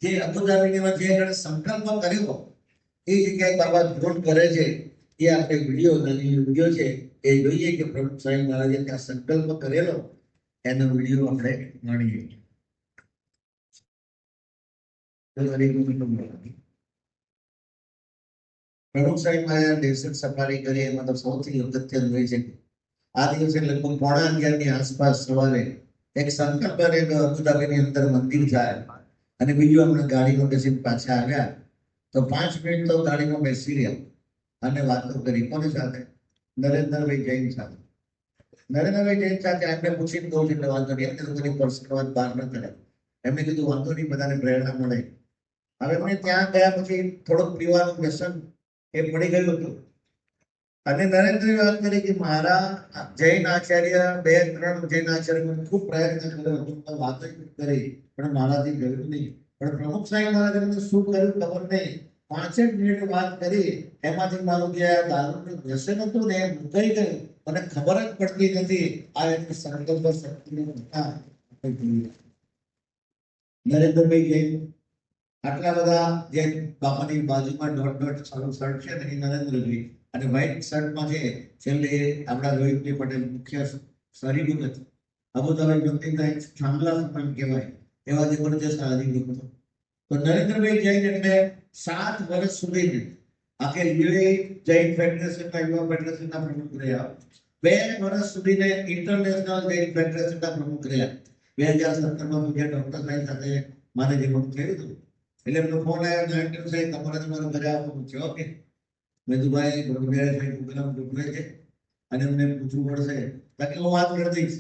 જે અબુધાબીમાં જે જણે સંકલ્પ કર્યો એ જગ્યાએ બાબા પૂર્ણ કરે છે. એ આપણે વિડીયો છે એ જોઈએ કે પ્રમુખ સ્વામી મહારાજે ત્યાં સંકલ્પ કરેલો એનો વિડીયો આપણે માણીએ. પ્રમુખ સ્વામી મહારાજ ડેસર્ટ સફારી કરી એમાં તો સૌથી અગત્યનું હોય છે આ દિવસે લગભગ 11:30 આસપાસ સવારે એક સંકલ્પ અને અબુધાબીની અંદર મંદિર જાય અને બીજું આપણે ગાડીમાં બેસીને પાછા આવ્યા તો 5 મિનિટ તો ગાડીમાં બેસી રહ્યા અને વાતો કરી. કોની સાથે? નરેન્દ્રભાઈ જૈન સાથે. નરેન્દ્રભાઈ જૈન સાથે આપણે પૂછીને કહું છું એટલે વાંધો નહીં. એમને તો કોઈ પર્સનલ વાત બહાર ન કરે. એમને કીધું વાંધો નહીં, બધાને પ્રેરણા મળે. હવે એમને ત્યાં ગયા પછી થોડુંક પીવાનું વ્યસન એ પડી ગયું હતું અને નરેન્દ્રએ વાત કરી કે મારા જૈન આચાર્ય 2-3 જૈન આચાર્ય ખૂબ પ્રયત્ન કર્યો હતો, વાતો કરી પણ મારાથી ગયું નહીં. પણ પ્રમુખ સાહેબ મહારાજે શું કર્યું ખબર નહીં. 5 મિનિટ વાત કરી એમાંથી મારું જે દારૂનું વ્યસન હતું ને એ મુકાઈ ગયું અને ખબર જ પડતી નથી. આ એક સંકલ્પ શક્તિનું નરેન્દ્રભાઈ જૈન આટલા બધા જે બાપાની બાજુમાં ડોટ શર્ટ છે ને એ નરેન્દ્રભાઈ અને વ્હાઈટ શર્ટમાં છે છેલ્લે આપણા રોહિતભાઈ પટેલ મુખ્ય શરીરનું નથી. અબુધાબી મંદિરના એક થાંભલા પણ કહેવાય એવા જબરજસ્ત હાજરી હતો. તો નરેન્દ્રભાઈ જૈન એટલે 7 વર્ષ સુધી આખે યુએ જૈન ફેડરેશનના યુવા ફેડરેશનના પ્રમુખ રહ્યા. 2 વર્ષ સુધી ઇન્ટરનેશનલ જૈન ફેડરેશનના પ્રમુખ રહ્યા. 2017માં મુજબ ડોક્ટર સાહેબ સાથે મારે જે થયું હતું એટલે એમનો ફોન આવ્યો ડાયરેક્ટર સાહેબ તમારે તમારું ઘરે આવવાનું પૂછ્યું. ઓકે મેં કીધું ભાઈ બ્રહ્મવિહારી સાહેબ પ્રોગ્રામ ડૂબે છે અને અમને પૂછવું પડશે બાકી હું વાત કરી દઈશ.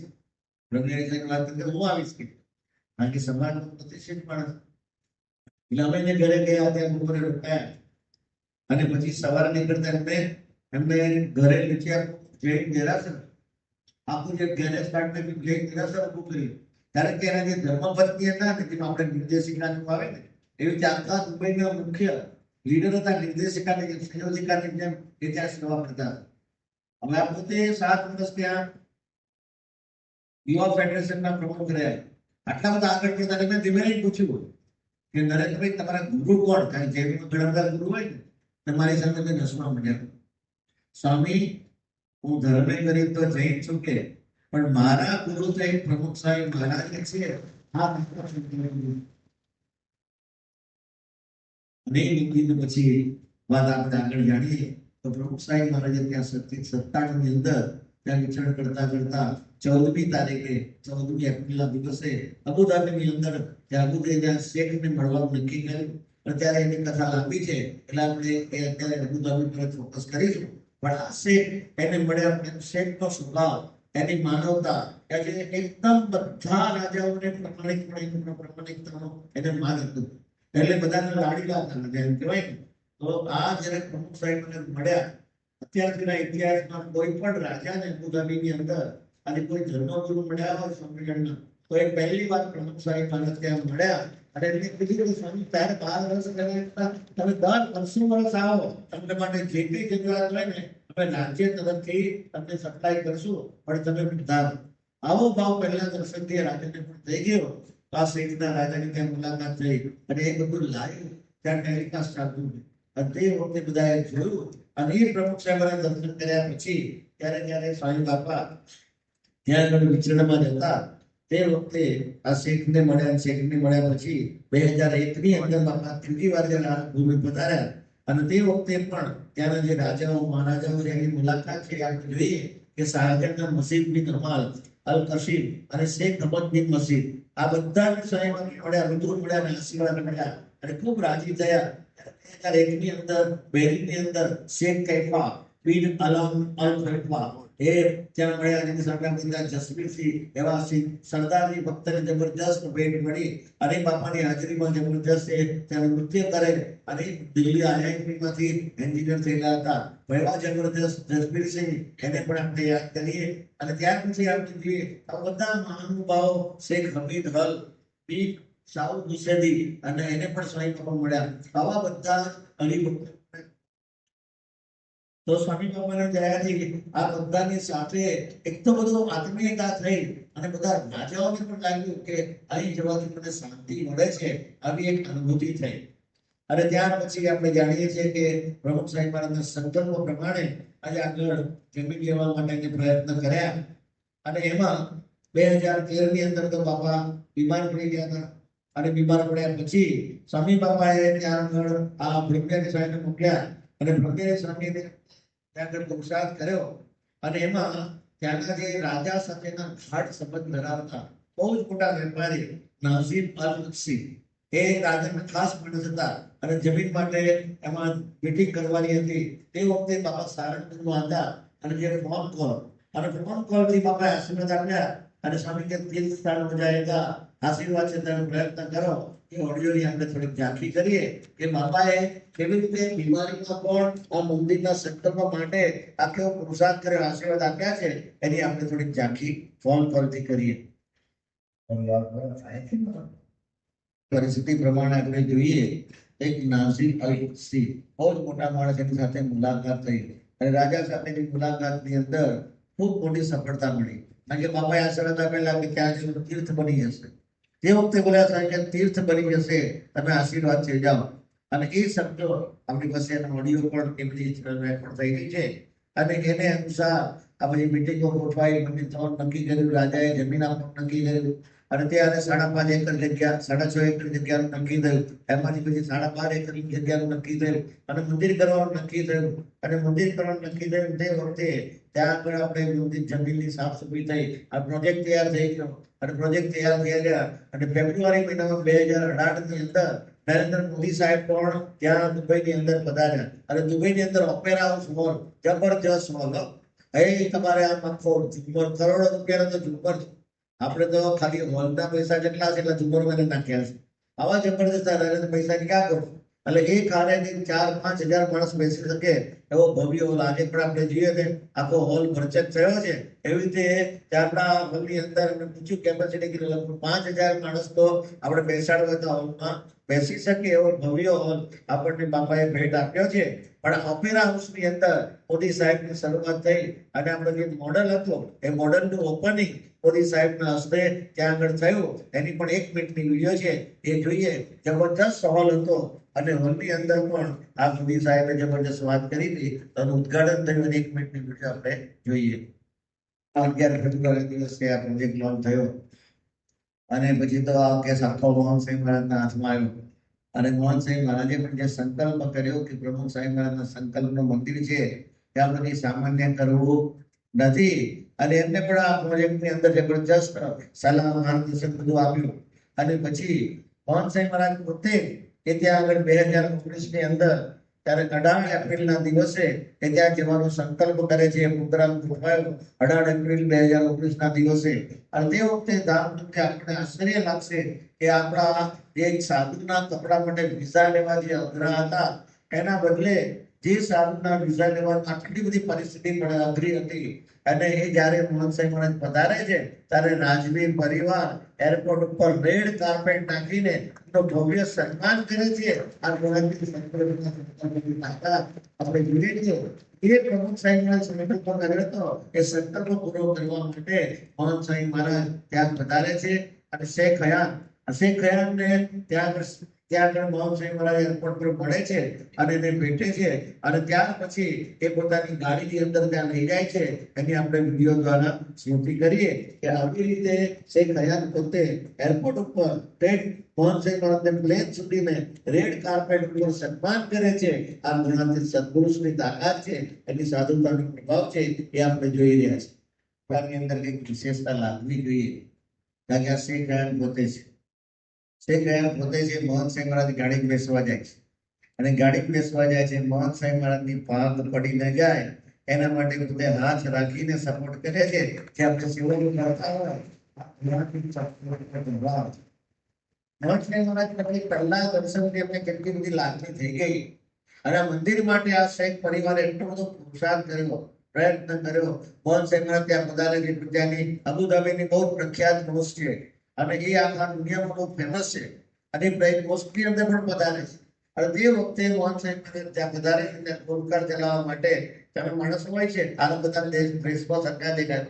બ્રહ્મવિહારી સાહેબ વાત કરી હું આવીશ કારણ કે સમાજનો પ્રતિષ્ઠિત માણસ. એટલે અમે એને ઘરે ગયા ત્યાં બપોરે રોકાયા અને પછી સવારે નીકળતા એમને ઘરે નીચે જૈન દેરાસર આખું જે ગેરેજ કાર્ડ ને જૈન દેરાસર ઉભું કર્યું. કારણ કે એના જે ધર્મપત્ની હતા ને જેમાં આપણે નિર્દેશિકા આવે ને એવી રીતે આખા દુબઈના મુખ્ય લીડર હતા. નિર્દેશિકાની સંયોજિકાની જેમ એ ત્યાં સેવા કરતા હતા. હવે આ પોતે 7 વર્ષ ત્યાં યુવા ફેડરેશનના પ્રમુખ રહ્યા. આટલા બધા આગળ જતા મેં ધીમે પૂછ્યું કે નરેન્દ્રભાઈ તમારા ગુરુ કોણ? કારણ કે જૈનનો ઘણા બધા ગુરુ હોય ને તમારી સાથે મેં દસમા મળ્યા. સ્વામી હું ધર્મે કરી તો જૈન છું કે પણ મારા ગુરુ તો એક પ્રમુખ સાહેબ મહારાજ છે. પછી વાત આપણે આગળ જાણીએ તો પ્રમુખ સાહેબ મહારાજે ત્યાં 97 ની અંદર ત્યાં વિચરણ કરતા 14મી તારીખે 14મી એપ્રિલના દિવસે અબુધાબીની અંદર ત્યાં શેખને મળવાનું નક્કી કર્યું. અત્યારે એની કથા લાંબી છે એટલે આપણે અત્યારે અબુધાબી પર ફોકસ કરીશું. પણ આ શેખ એને મળ્યા, શેખનો સ્વભાવ, એની માનવતા, એકદમ બધા રાજાઓને પ્રમાણિકતાનો એને માન હતું એટલે બધાને લાડીલા હતા એમ કહેવાય ને. તો આ જયારે પ્રમુખ સાહેબ મને મળ્યા અત્યાર સુધીના ઇતિહાસમાં કોઈ પણ રાજાને અબુધાબીની અંદર અને કોઈ ધર્મગુરુ મળ્યા હોય સંમેલનમાં તો એ પહેલી વાત પ્રમુખ સાહેબ મને ત્યાં મળ્યા અને એમને કીધું કે સ્વામી ત્યારે 12 વર્ષ પહેલા તમે દર 80 વર્ષ આવો, તમને માટે જે કઈ જરૂરિયાત હોય ને અમે રાજ્ય તરફથી તમને સપ્લાય કરશું પણ તમે બધા આવો ભાવ પહેલા દર્શનથી રાજાને પણ થઈ ગયો. આ શેખના રાજાની ત્યાં મુલાકાત થઈ અને એ બધું લાવ્યું ત્યાં ટેલિકાસ્ટ ચાલતું હતું. અને તે વખતે બધાએ જોયું અને એ પ્રમુખ સાહેબના દર્શન કર્યા પછી ત્યારે સ્વામી બાપા ત્યાં આગળ વિચરણમાં જતા તે વખતે આ શેખને મળ્યા પછી 2001 ની અંદર બાપા ત્રીજી વાર જ્યારે આ ભૂમિ પધાર્યા અને તે વખતે પણ ત્યાંના જે રાજાઓ મહારાજાઓ એની મુલાકાત છે આપણે જોઈએ કે શાહજહાંના મસ્જિદ બિન કમાલ અલ કશીમ અને શેખ અહમદ બિન મસ્જિદ આ બધા સ્વામી મળ્યા, રૂબરૂ મળ્યા અને આશીર્વાદ મળ્યા અને ખૂબ રાજી થયા. 2001 ની અંદર બેરીની અંદર શેખ કૈફા બિન અલામ અલ કૈફા એ ત્યાં મળ્યા અને સરદાર બધા જસવીરસિંહ એવા સરદારની ભક્તને જબરજસ્ત ભેટ મળી અને બાપાની હાજરીમાં જબરજસ્ત એ ત્યાં નૃત્ય કરે અને દિલ્હી આઈઆઈટીમાંથી એન્જિનિયર થયેલા હતા એવા જબરજસ્ત જસવીરસિંહ એને પણ આપણે યાદ કરીએ. અને ત્યાર પછી આપણે જોઈએ આ બધા મહાનુભાવો શેખ હમીદ હલ બી સાઉદ હુસૈની અને એને પણ સ્વામી બાપા મળ્યા. આવા બધા હરિભક્તો તો સ્વામી બાપાના દયાથી આ બધાની સાથે એક તો બધું આત્મીયતા થઈ અને બધા રાજાઓને પણ લાગ્યું કે અહીં જવાથી મને શાંતિ મળે છે, આવી એક અનુભૂતિ થઈ. અને ત્યાર પછી આપણે જાણીએ છીએ કે પ્રમુખ સાહેબ મહારાજના સંકલ્પ પ્રમાણે આજે આગળ જમીન લેવા માટે પ્રયત્ન કર્યા અને એમાં 2013 ની અંદર તો બાપા બીમાર પડી ગયા હતા અને બીમાર પડ્યા પછી સ્વામી બાપાએ ત્યાં આગળ આ બ્રહ્મચારી સ્વામીને મોકલ્યા અને બ્રહ્મચારી સ્વામીને ત્યાં આગળ પુરુષાર્થ કર્યો અને એમાં ત્યાંના જે રાજા સાથેના ગાઢ સંબંધ ધરાવતા બહુ જ મોટા વેપારી નાઝીમ અલ મુક્સી એ રાજાના ખાસ માણસ હતા અને જમીન માટે એમાં મીટિંગ કરવાની હતી. તે વખતે બાપા સારંગપુરમાં હતા અને જે ફોન કોલ થી બાપાએ આશીર્વાદ આપ્યા અને સ્વામી કે તીર્થ સ્થાન હો જાયેગા, આશીર્વાદ છે તમે પ્રયત્ન કરો. એ ઓડિયોની આપણે થોડીક ઝાંખી કરીએ કે બાપાએ કેવી રીતે બીમારીમાં પણ આ મંદિરના સંકલ્પ માટે આખો પુરુષાર્થ કર્યો, આશીર્વાદ આપ્યા છે એની આપણે થોડીક ઝાંખી ફોન કોલથી કરીએ. પરિસ્થિતિ પ્રમાણે આપણે જોઈએ એક નાઝીમ અલ મુક્સી બહુ જ મોટા માણસ એની સાથે મુલાકાત થઈ અને રાજા સાથેની મુલાકાતની અંદર ખૂબ મોટી સફળતા મળી. કારણ કે બાપાએ આશીર્વાદ આપેલા કે ત્યાં જેવું તીર્થ બની જશે. તે વખતે બોલ્યા સાહેબ કે તીર્થ બની જશે, તમે આશીર્વાદ છે જાઓ. અને એ શબ્દો આપણી પાસે એનો ઓડિયો પણ એમની રેકોર્ડ થઈ ગઈ છે અને એને અનુસાર આ બધી મિટિંગો ગોઠવાઈ, મંદિર થવાનું નક્કી કર્યું, રાજાએ જમીન આપવાનું નક્કી કર્યું અને ત્યારે 5.5 એકર જગ્યા 6.5 એકર જગ્યાનું નક્કી થયું. એમાંથી પછી 12.5 એકર જગ્યાનું નક્કી થયું અને મંદિર કરવાનું નક્કી થયું અને મંદિર કરવાનું નક્કી થયું. તે વખતે ત્યાં આગળ આપણે મંદિર જમીનની સાફ સફાઈ થઈ, આ પ્રોજેક્ટ તૈયાર થઈ ગયો અને પ્રોજેક્ટ તૈયાર થઈ ગયા અને ફેબ્રુઆરી મહિનામાં 2018 ની અંદર નરેન્દ્ર મોદી સાહેબ પણ ત્યાં દુબઈની અંદર પધાર્યા અને દુબઈની અંદર ઓપેરા હાઉસ હોલ, જબરજસ્ત હોલ. તમારે આમ આખો ઝુમ્મર કરોડો રૂપિયાનો તો ઝુમ્મર છે. આપણે તો ખાલી હોલના પૈસા જેટલા છે એટલે ઝુમ્મર મને નાખ્યા છે. આવા જબરજસ્ત પૈસા ક્યાં કરો એટલે એક હારે 4-5 હજાર માણસ બેસી શકે એવો ભવ્ય હોલ. આજે પણ આપણે જોઈએ ને આખો હોલ ભરચક થયો છે. એવી રીતે ત્યારના હોલની અંદર પૂછ્યું કેપેસિટી કેટલી, લગભગ 5000 માણસ તો આપણે બેસાડવા તો હોલમાં બેસી શકે એવો ભવ્ય હોલ આપણને બાપાએ ભેટ આપ્યો છે. પણ ઓપેરા હાઉસની અંદર મોદી સાહેબની શરૂઆત થઈ અને આપણો જે મોડલ હતો એ મોડલનું ઓપનિંગ મોદી સાહેબના હસ્તે ત્યાં આગળ થયું. એની પણ 1 મિનિટની વિડીયો છે, એ જોઈએ. જબરજસ્ત હોલ હતો અને હોલની અંદર પણ આ મોદી સાહેબે જબરજસ્ત વાત કરી હતી. એનું ઉદઘાટન થયું અને 1 મિનિટની વિડીયો આપણે જોઈએ. 11 ફેબ્રુઆરી દિવસે આ પ્રોજેક્ટ લોન્ચ થયો અને પછી તો આ કેસ આખો મોહન સાહેબ મહારાજના હાથમાં આવ્યો અને મોહન સાહેબ મહારાજે પણ જે સંકલ્પ કર્યો કે પ્રમુખ સાહેબ મહારાજના સંકલ્પનું મંદિર છે ત્યાં બધી સામાન્ય કરવું નથી અને એમને પણ આ પ્રોજેક્ટની અંદર જબરજસ્ત સલાહ માર્ગદર્શન બધું આપ્યું. અને પછી મોહન સાહેબ મહારાજ પોતે કે ત્યાં આગળ 2019 ની અંદર ત્યારે 18 એપ્રિલના દિવસે એ ત્યાં જવાનો સંકલ્પ કરે છે. પ્રોગ્રામ ગોઠવાયો 18 એપ્રિલ 2019 ના દિવસે અને તે વખતે ધામધૂમથી આપણને આશ્ચર્ય લાગશે કે આપણા જે સાધુના કપડા માટે વિઝા લેવા જે અઘરા હતા એના બદલે જે સાધુના વિઝા લેવા આટલી બધી પરિસ્થિતિ પણ અઘરી હતી અને એ જ્યારે મોહન સાહેબ મહારાજ પધારે છે ત્યારે રાજવી પરિવાર એરપોર્ટ ઉપર રેડ કાર્પેટ નાખીને તો ભવ્ય સન્માન કરે છે. આ આપણે જોઈએ છીએ એ પ્રમુખ સાહેબ મહારાજ સંકલ્પ કર્યો હતો એ સંકલ્પ પૂરો કરવા માટે મોહન સાહેબ મહારાજ ત્યાં પધારે છે અને શેખ હયાન ને ત્યાં ત્યાં આગળ મોહન સાહેબ મહારાજ એરપોર્ટ પર મળે છે અને એને ભેટે છે અને ત્યાર પછી એ પોતાની ગાડીની અંદર ત્યાં લઈ જાય છે. એની આપણે વિડીયો દ્વારા સ્મૃતિ કરીએ કે આવી રીતે શેખ હયાત પોતે એરપોર્ટ ઉપર મોહન સાહેબ મહારાજને પ્લેન સુધીને રેડ કાર્પેટ ઉપર સન્માન કરે છે. આ ગુણાતીત સદપુરુષની તાકાત છે, એની સાધુતાનો પ્રભાવ છે, એ આપણે જોઈ રહ્યા છીએ. આની અંદર એક વિશેષતા લાગવી જોઈએ. કારણ કે આ શેખ હયાત પોતે છે. શેખ હયાત પોતે છે મોહન સાહેબ મહારાજ ગાડી બેસવા જાય છે અને ગાડી બેસવા જાય છે. મોહન સાહેબ મહારાજની પાગ પડી ન જાય એના માટે પોતે હાથ રાખીને સપોર્ટ કરે છે. જે આપણે શિવજી કરતા હોય મોહન સાહેબ મહારાજ પછી પહેલા દર્શનથી એમને કેટલી બધી લાગણી થઈ ગઈ અને આ મંદિર માટે આ શેખ પરિવારે એટલો બધો પુરુષાર્થ કર્યો, પ્રયત્ન કર્યો. મોહન સાહેબ મહારાજ ત્યાં પધારે છે. ત્યાંની અબુધાબીની બહુ પ્રખ્યાત મોસ્ટ છે અને એ આખા દુનિયામાં બહુ ફેમસ છે અને મોસ્ટની અંદર પણ પધારે છે. અને તે વખતે મોહન સાહેબ ત્યાં પધારે છે ત્યાં ગોલકાર ચલાવવા માટે તમે માણસ હોય છે આ બધા દેશ પ્રેસમાં સરકાર દેખાય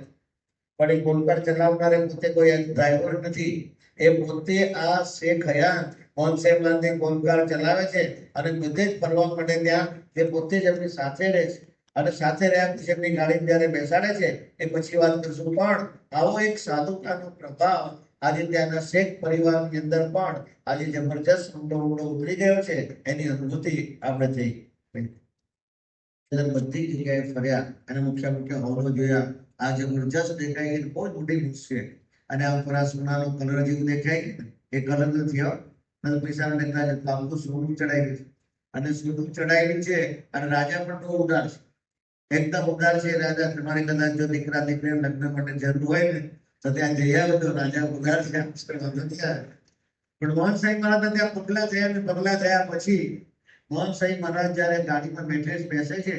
પણ એ ગોલકાર ચલાવનારે પોતે કોઈ ડ્રાઈવર નથી. એ પોતે આ શેખ હયાત મોહન સાહેબ મહારાજને ગોલકાર ચલાવે છે અને બધે જ ફરવા માટે ત્યાં તે પોતે જ એમની સાથે રહે છે અને સાથે રહ્યા પછી એમની ગાડી જ્યારે બેસાડે છે એ પછી વાત કરશું. પણ આવો એક સાધુતાનો પ્રભાવ આજે ત્યાંના શેખ પરિવારની અંદર પણ આજે જબરજસ્ત ઊંડો ઉતરી ગયો છે. એની અનુભૂતિ આપણે થઈ. બધી જગ્યાએ ફર્યા અને મુખ્ય મુખ્ય હોલો જોયા. આ જબરજસ્ત દેખાય કે બહુ મોટી બુશ છે અને આ ઉપર આ સોનાનો કલર જેવું દેખાય કે એ કલર નથી અને પૈસા દેખાય છે. આખું સોનું ચડાવી છે અને સોનું ચડાવી છે અને રાજા પણ બહુ ઉદાર છે, એકદમ ઉદાર છે રાજા. તમારે કદાચ જો દીકરા દીકરી લગ્ન માટે જરૂર હોય ને તો ત્યાં જઈ આવો તો રાજા ઉદાર છે. પણ મોહન સાહેબ મહારાજ ત્યાં પગલા થયા ને પગલા થયા પછી મોહન સાહેબ મહારાજ જયારે ગાડીમાં બેસે છે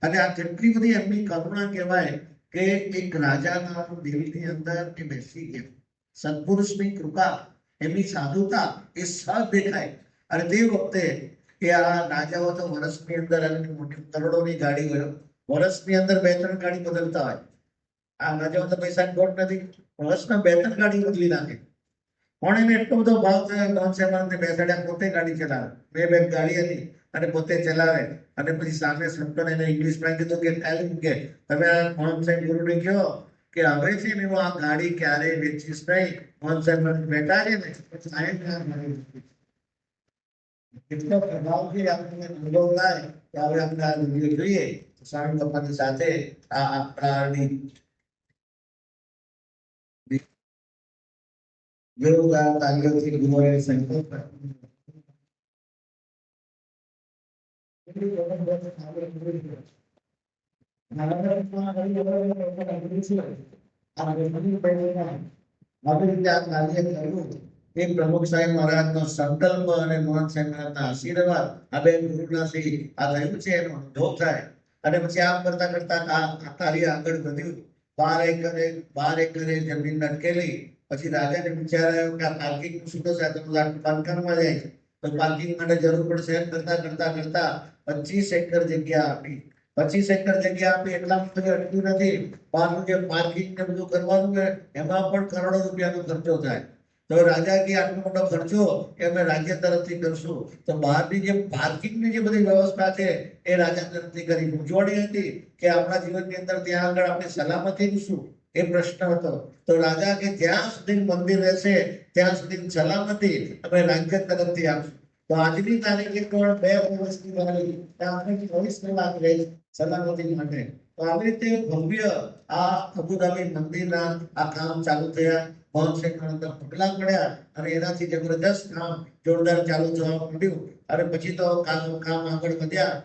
અને આ કેટલી બધી એમની કરુણા કહેવાય કે એક રાજાના દિલની અંદર એ બેસી ગયા. સત્પુરુષની કૃપા, એમની સાધુતા એ સહ દેખાય. અને તે વખતે કે આ રાજાઓ તો વર્ષની અંદર મોટી કરોડોની ગાડી હોય, વર્ષની અંદર 2-3 ગાડી બદલતા હોય. આ રાજાઓ તો પૈસા ગોટ નથી, વર્ષમાં 2-3 ગાડી બદલી નાખે. પણ એને એટલો બધો ભાવ થયો મોહન સાહેબ મહારાજને બેસાડ્યા, પોતે ગાડી ચલાવે. બે ગાડી હતી અને પોતે ચલાવે અને પછી સામે સંતોને એને ઇંગ્લિશમાં કીધું કે કે તમે મોહન સાહેબ ગુરુને કહો કે હવે છે ને હું આ ગાડી ક્યારેય વેચીશ નહીં. મોહન સાહેબ બેઠા છે ને એટલો પ્રભાવથી આપણને અનુભવ થાય કે હવે આપણે આ વિડીયો જોઈએ સ્વામી બાપાની સાથે આ આપણાની જોરદાર તાલીઓથી ગુરુએ સંકલ્પ પ્રમુખ સાહેબ મહારાજનો સંકલ્પ અને મોહન સાહેબ મહારાજના આશીર્વાદ આ બે ગુરુનાથી આ થયું છે એનો અનુભવ થાય. અને પછી આમ કરતા કરતા આ કાર્ય આગળ વધ્યું. 12 એકરે જમીન અટકેલી. પછી રાજાને વિચાર આવ્યો કે આ પાર્કિંગ શું થશે, તો બાંધકામમાં જાય છે તો પાર્કિંગ માટે જરૂર પડશે. એમ કરતા કરતા કરતા 25 એકર જગ્યા આપી. 25 એકર જગ્યા આપી એટલા માટે અટક્યું નથી. બહારનું જે પાર્કિંગ ને બધું કરવાનું હોય એમાં પણ કરોડો રૂપિયાનો ખર્ચો થાય. તો રાજા કે આટલો મોટો ખર્ચો એ અમે રાજ્ય તરફથી કરશું. તો બહારની જે પાર્કિંગની જે બધી વ્યવસ્થા છે એ રાજા તરફથી કરી. મૂંઝવણી હતી કે આપણા જીવનની અંદર ત્યાં આગળ આપણે સલામતી શું એ પ્રશ્ન હતો. તો રાજા કે જ્યાં સુધી મંદિર રહેશે ત્યાં સુધી સલામતી અમે રાજ્ય તરફથી આપશું. તો આજની તારીખે પણ 2 વર્ષની વાળી આપણે 24 કલાક રહે સલામતી માટે. તો આવી રીતે ભવ્ય આ અબુધાબી મંદિરના આ કામ ચાલુ થયા. મોહન સાહેબ મહારાજના પગલા પડ્યા અને એનાથી જબરદસ્ત કામ જોરદાર ચાલુ થવા માંડ્યું. અને પછી તો કામ આગળ વધ્યા.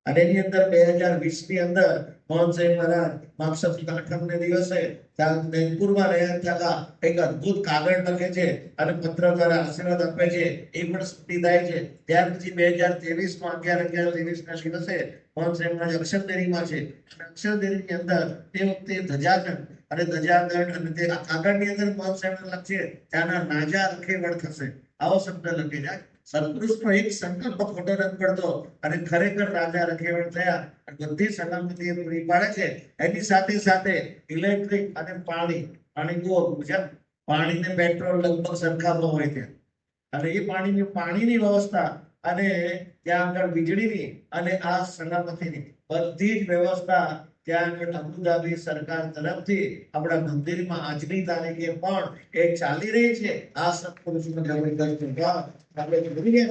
અને એની અંદર 2020 ની અંદર મોહન સાહેબ મહારાજ માગસર આઠમને દિવસે ત્યાં નૈનપુરમાં રહ્યા હતા. એક અદ્ભુત કાગળ લખે છે અને પત્ર દ્વારા આશીર્વાદ આપે છે. એ પણ સ્મૃતિ થાય છે. ત્યાર પછી 2023માં 11/11/23 ના દિવસે મોહન સાહેબ મહારાજ અક્ષરદેરીમાં છે. અક્ષરદેરીની અંદર તે વખતે ધજાગઢ અને ધજાગઢ અને તે કાગળની અંદર મોહન સાહેબ લખશે ત્યાંના રાજા રખેવળ થશે. આવો શબ્દ લખી જાય. સત્પુરુષનો એક સંકલ્પ ખોટો ન પડતો અને ખરેખર રાજા રખેવળ થયા. બધી સલામતી પૂરી પાડે છે. એની સાથે સાથે ઇલેક્ટ્રિક અને પાણી ગો પાણી ને પેટ્રોલ લગભગ સરખામાં હોય ત્યાં, અને એ પાણીની વ્યવસ્થા અને ત્યાં આગળ વીજળીની અને આ સલામતીની બધી જ વ્યવસ્થા ત્યાં આગળ અબુધાબી સરકાર તરફથી આપણા મંદિરમાં આજની તારીખે પણ એ ચાલી રહી છે. આ સત્પુરુષનો જબરદસ્ત આપણે જોઈએ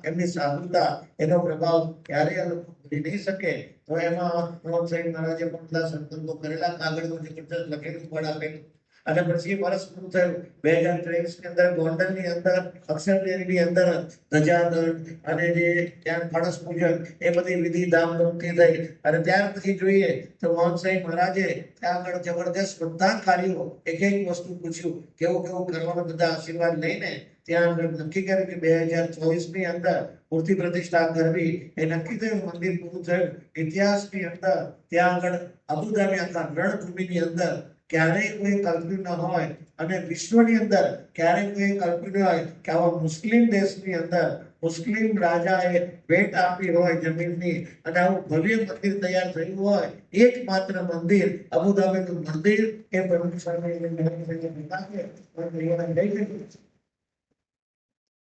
એમની સાધુતા એનો પ્રભાવ ક્યારેય ભૂલી નહીં શકે. તો એમાં સાહેબ મહારાજે પણ બધા સંકલ્પો કરેલા, કાગળમાં જબરદસ્ત લખેલું પણ આપેલું. અને પછી વર્ષ પૂરું થયું 2023 ની અંદર ગોંડલની અંદર અક્ષરદેવીની અંદર ધજાદંડ અને જે ત્યાં કળશ પૂજન એ બધી વિધિ ધામધૂમથી થઈ. અને ત્યાર પછી જોઈએ તો મોહન સાહેબ મહારાજે ત્યાં આગળ જબરદસ્ત બધા કાર્યો એક એક વસ્તુ પૂછ્યું કેવું કેવું કરવાનું, બધા આશીર્વાદ લઈને ત્યાં આગળ નક્કી કર્યું કે 2024 ની અંદર મૂર્તિ પ્રતિષ્ઠા કરવી. એ નક્કી થયું, મંદિર પૂરું થયું. ઇતિહાસની અંદર ત્યાં આગળ અબુધાબી આખા રણભૂમિની અંદર ક્યારેય કોઈ કલ્પ્યું ન હોય, અને વિશ્વની અંદર ક્યારેય કોઈ કલ્પ્યું ન હોય કે આવા મુસ્લિમ દેશની અંદર મુસ્લિમ રાજાએ ભેટ આપી હોય જમીનની, અને આવું ભવ્ય મંદિર તૈયાર થયું હોય. એકમાત્ર મંદિર અબુધાબીનું મંદિર એ પ્રભુ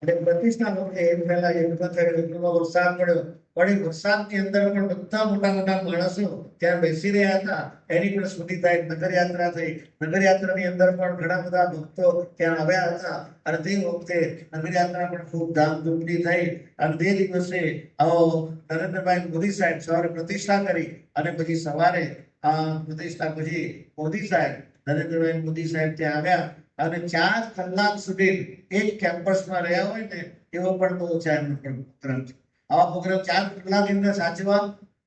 અને પ્રતિષ્ઠા વખતે એમ પહેલા વરસાદ પડ્યો, પણ એ વરસાદની અંદર પણ બધા મોટા મોટા માણસો ત્યાં બેસી રહ્યા હતા. એની પણ સ્મૃતિ થાય. નગરયાત્રા થઈ. નગરયાત્રાની અંદર પણ ઘણા બધા ભક્તો ત્યાં આવ્યા હતા. અને તે વખતે નગરયાત્રા પણ ખૂબ ધામધૂમથી થઈ. અને તે દિવસે નરેન્દ્રભાઈ મોદી સાહેબ સવારે પ્રતિષ્ઠા કરી, અને પછી સવારે આ પ્રતિષ્ઠા પછી મોદી સાહેબ નરેન્દ્રભાઈ મોદી સાહેબ ત્યાં આવ્યા. અને 4 કલાક સુધી એક કેમ્પસમાં રહ્યા હોય ને એવો પણ બહુ ઓછા એમનો પ્રોગ્રામ છે. આવા પ્રોગ્રામ 4 કલાક એમને સાચવા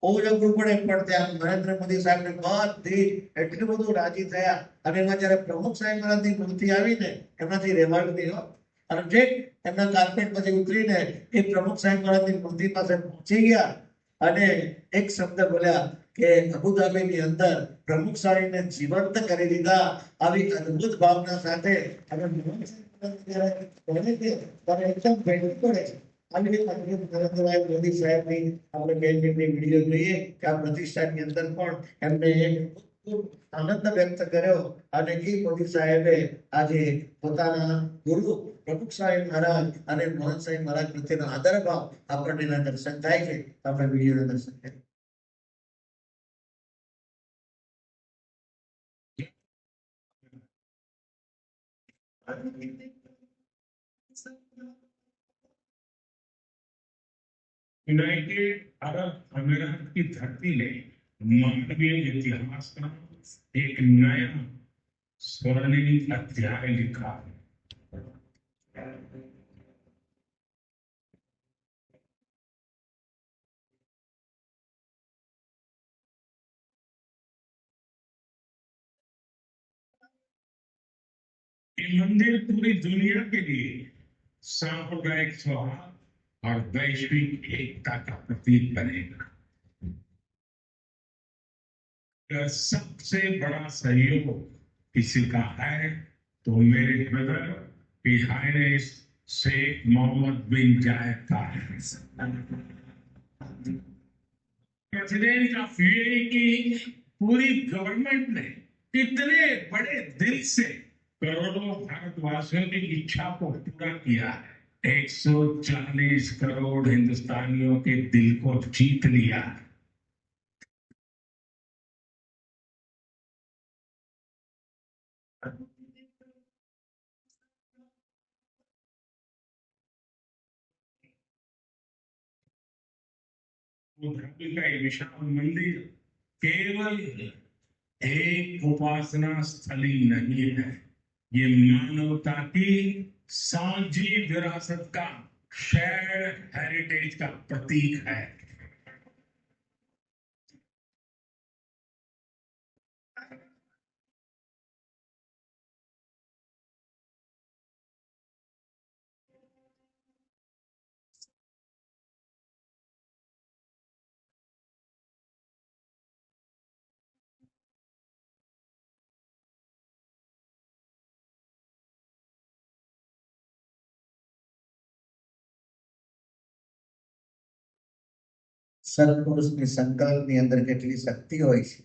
બહુ જ અઘરું પડે. પણ ત્યાં નરેન્દ્ર મોદી સાહેબને બધી એટલું બધું રાજી થયા. અને એમાં જયારે પ્રમુખ સાહેબ મહારાજની મૂર્તિ આવીને એમનાથી રહેવાયું નહીં હો. અને જે એમના કાર્પેટ પછી ઉતરીને એ પ્રમુખ સાહેબ મહારાજની મૂર્તિ પાસે પહોંચી ગયા અને એક શબ્દ બોલ્યા કે અબુધાબીની અંદર પ્રમુખ સાહેબને જીવંત કરી દીધા. આવી અદ્ભુત ભાવના સાથે અને એકદમ ભેગું પડે છે. આવી રીતે નરેન્દ્રભાઈ મોદી સાહેબની આપણે બે મિનિટની વિડીયો જોઈએ કે આ પ્રતિષ્ઠાની અંદર પણ એમને ખૂબ આનંદ વ્યક્ત કર્યો. અને એ મોદી સાહેબે આજે પોતાના ગુરુ પ્રમુખ સાહેબ મહારાજ અને મોહન સાહેબ મહારાજ પ્રત્યેનો આદર ભાવ આપણને એના દર્શન થાય છે. આપણે વિડીયોના દર્શન કરીએ. यूनाइटेड अरब अमीरात की धरती ने मानवीय इतिहास का एक नया स्वर्णिम अध्याय लिखा है। ये मंदिर पूरी दुनिया के लिए सांप्रदायिक सौहार्द और वैश्विक एकता का प्रतीक बनेगा। सबसे बड़ा सहयोग किसी का है तो मेरे brother his highness Sheikh Mohammed bin Zayed का है। प्रेसिडेंट ऑफ यूएई की पूरी गवर्नमेंट ने इतने बड़े दिल से करोड़ों भारतवासियों की इच्छा को पूरा किया है। 140 करोड़ हिंदुस्तानियों के दिल को जीत लिया। अबुधाबी का ये विशाल मंदिर केवल एक उपासना स्थली नहीं है, ये मानवता की साझी विरासत का शेयर्ड हेरिटेज का प्रतीक है। સત્પુરુષની સંકલ્પની અંદર કેટલી શક્તિ હોય છે.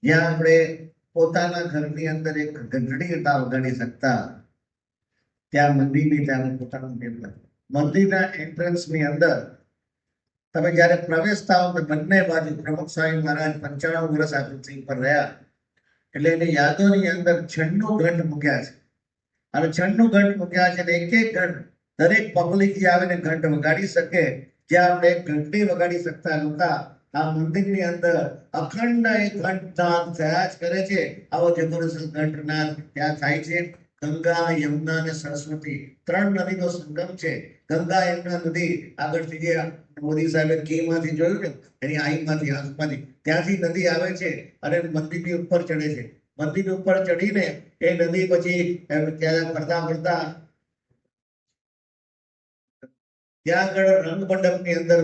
જ્યાં આપણે પોતાના ઘરની અંદર એક ઘંટડી નતા વગાડી શકતા, ત્યાં મંદિરની ત્યાં પોતાનું નિર્માણ. મંદિરના એન્ટ્રન્સની અંદર તમે જ્યારે પ્રવેશતા હો તો બંને બાજુ પ્રમુખ સ્વામી મહારાજ 95 વર્ષ આ પૃથ્વી પર રહ્યા, એટલે એની યાદોની અંદર 96 ઘંટ મૂક્યા છે. અને 96 ઘંટ મૂક્યા છે, અને એક એક ઘંટ દરેક પબ્લિક જે આવે ને ઘંટ વગાડી શકે, જ્યાં આપણે એક ઘંટી વગાડી શકતા નહોતા, આ મંદિરની અંદર અખંડ એક ઘંટનાદ થયા જ કરે છે. આવો જબરદસ્ત ઘંટનાદ ત્યાં થાય છે. ગંગા, યમુના અને સરસ્વતી 3 નદીનો સંગમ છે. ગંગા યમુના નદી આગળથી જે મોદી સાહેબે માંથી જોયું ને, એની આંખમાંથી ત્યાંથી નદી આવે છે અને મંદિરની ઉપર ચડે છે. મંદિરની ઉપર ચડીને એ નદી પછી ત્યાં ફરતા ફરતા ત્યાં આગળ રંગ મંડપની અંદર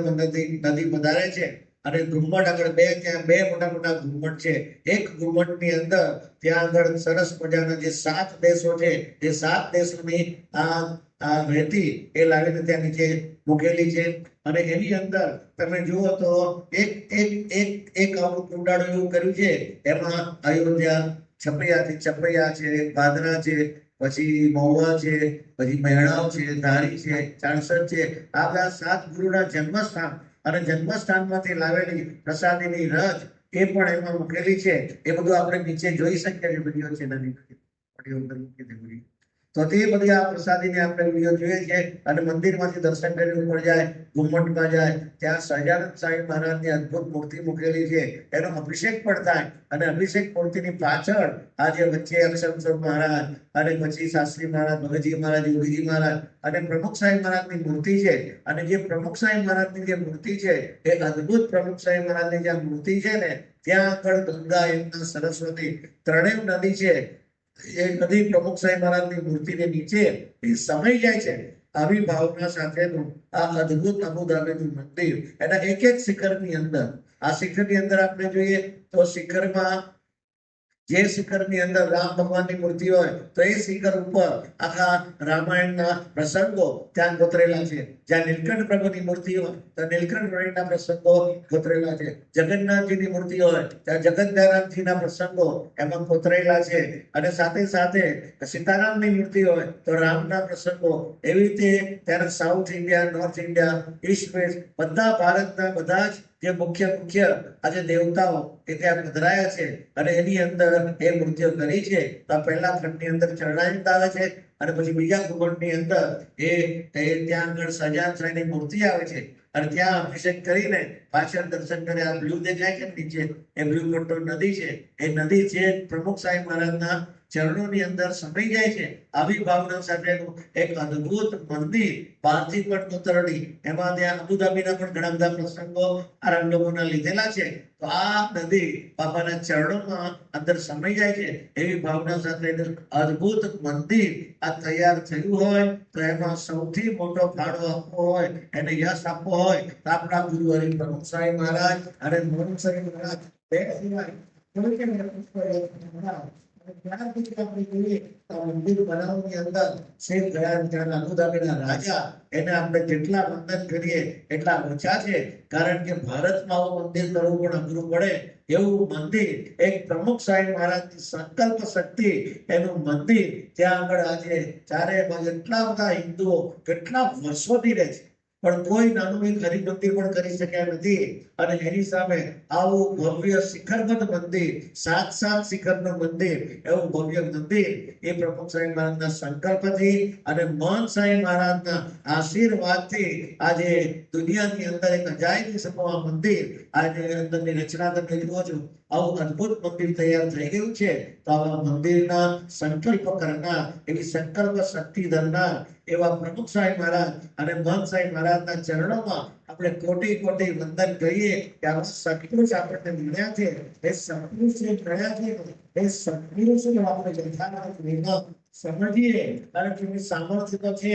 નદી પધારે છે. અને ઘુમ્મટ આગળ ત્યાં બે મોટા મોટા ઘુમ્મટ છે. એક ઘુમ્મટની અંદર ત્યાં આગળ સરસ મજાના જે 7 દેશો છે, એ 7 દેશોની આ રેતી એ લાવીને ત્યાં નીચે મૂકેલી છે. અને એની અંદર તમે જુઓ તો એક એક એક એક આવું કુંડાળું એવું કર્યું છે. એમાં અયોધ્યા, છપૈયા છે, ભાદરા છે, પછી મહુવા છે, પછી મહેણાવ છે, ધારી છે, ચાણસદ છે. આ બધા 7 ગુરુના જન્મસ્થાન અને જન્મસ્થાનમાંથી લાવેલી પ્રસાદીની રથ એ પણ એમાં મૂકેલી છે. એ બધું આપણે નીચે જોઈ શકીએ છીએ. વિડીયો છે નદી તો તે બધી આ પ્રસાદીને આપણે વિડીયો જોઈએ છે. અને મંદિરમાંથી દર્શન કરી ઉપર જાય, ઘુમ્મટમાં જાય, ત્યાં સહજાનંદ સ્વામી મહારાજની અદ્ભુત મૂર્તિ મૂકેલી છે. એનો અભિષેક પણ થાય. અને અભિષેક મૂર્તિની પાછળ આ જે વચ્ચે અક્ષરસ્વરૂપ મહારાજ અને પછી શાસ્ત્રી મહારાજ, ભગતજી મહારાજ, યોગીજી મહારાજ અને પ્રમુખ સ્વામી મહારાજની મૂર્તિ છે. અને જે પ્રમુખ સ્વામી મહારાજની જે મૂર્તિ છે, એ અદ્ભુત પ્રમુખ સ્વામી મહારાજની જે મૂર્તિ છે ને, ત્યાં આગળ ગંગા, યમુના, સરસ્વતી 3 નદી છે. એ નદી પ્રમુખ સ્વામી મહારાજની મૂર્તિને નીચે એ સમાઈ જાય છે. આવી ભાવના સાથેનું આ અદ્ભુત અબુધાબીનું મંદિર, એના એક એક શિખરની અંદર, આ શિખરની અંદર આપણે જોઈએ તો શિખરમાં જે શિખરની અંદર રામ ભગવાનની મૂર્તિ હોય તો એ શિખર ઉપર આખા રામાયણના પ્રસંગો ત્યાં કોતરેલા છે. જ્યાં નીલકંઠ પ્રભુની મૂર્તિ હોય તો નીલકંઠ પ્રભુના પ્રસંગો કોતરેલા છે. જગન્નાથજીની મૂર્તિ હોય ત્યાં જગન્નાથજીના પ્રસંગો એમાં કોતરેલા છે. અને સાથે સાથે સીતારામની મૂર્તિ હોય તો રામના પ્રસંગો. એવી રીતે ત્યારે south India, north India, east west બધા ભારતના બધા જ જે મુખ્ય આજે દેવતાઓ એ ત્યાં પધરાયા છે. અને એની અંદર એ મૂર્તિઓ કરી છે. તો પહેલા ખંડની અંદર ચરણાયુક્ત આવે છે. અને પછી બીજા ઘુમ્મટની અંદર એ ત્યાં આગળ સહજાનંદ સ્વામીની મૂર્તિ આવે છે. અને ત્યાં અભિષેક કરીને પાછળ દર્શન કરે. આ બ્લુ દેખાય છે નીચે, એ બ્લુ મોટો નદી છે. એ નદી છે પ્રમુખ સ્વામી મહારાજના ચરણોની અંદર સમાઈ જાય છે. આવી ભાવના સાથેનું એક અદ્ભુત મંદિર, બહારથી પણ કોતરણી. એમાં ત્યાં અબુધાબીના પણ ઘણા બધા પ્રસંગો આ રામલોકોના લીધેલા છે. તો આ નદી બાપાના ચરણોમાં અંદર સમાઈ જાય છે. એવી ભાવના સાથેનું અદ્ભુત મંદિર આ તૈયાર થયું હોય તો એમાં સૌથી મોટો ફાળો આપવો હોય, એને યશ આપવો હોય તો આપણા ગુરુ હરિ પ્રમુખ સ્વામી મહારાજ અને મોહન સ્વામી મહારાજ બે સિવાય કોઈ કે મંદિર બનાવવાની અંદર શેખ ગયા અબુધાબીના રાજા, એને આપણે જેટલા વંદન કરીએ એટલા ઓછા છે. કારણ કે ભારતમાં આવું મંદિર કરવું પણ અઘરું પડે એવું મંદિર, એક પ્રમુખ સ્વામી મહારાજની સંકલ્પ શક્તિ એનું મંદિર ત્યાં આગળ આજે ચારે બાજુ એટલા બધા હિન્દુઓ કેટલા વર્ષોથી રહે છે, પણ કોઈ નાનું એક હરિ મંદિર પણ કરી શક્યા નથી. અને એની સામે આવું ભવ્ય શિખરબદ્ધ મંદિર, 7 શિખરનું મંદિર, એવું ભવ્ય મંદિર એ પ્રમુખ સ્વામી મહારાજના સંકલ્પથી અને મહંત સ્વામી મહારાજના આશીર્વાદથી આજે દુનિયાની અંદર એક અજાયબી સમૂહ મંદિર, આજે અંદરની રચના તમે જુઓ છો, આવું અદ્ભુત મંદિર તૈયાર થઈ ગયું છે. તો આવા મંદિરના સંકલ્પ કરનાર, એવી સંકલ્પ શક્તિ ધરનાર એવા પ્રમુખ સ્વામી મહારાજ અને મહંત સ્વામી મહારાજના ચરણોમાં આપણે કોટી કોટી વંદન કરીએ કે આવા સત્પુરુષ આપણને મળ્યા છે. એ સત્પુરુષ જે મળ્યા છે એ સત્પુરુષને આપણે યથાર્થ વિના સમજીએ. કારણ કે એમની સામર્થ્ય તો છે,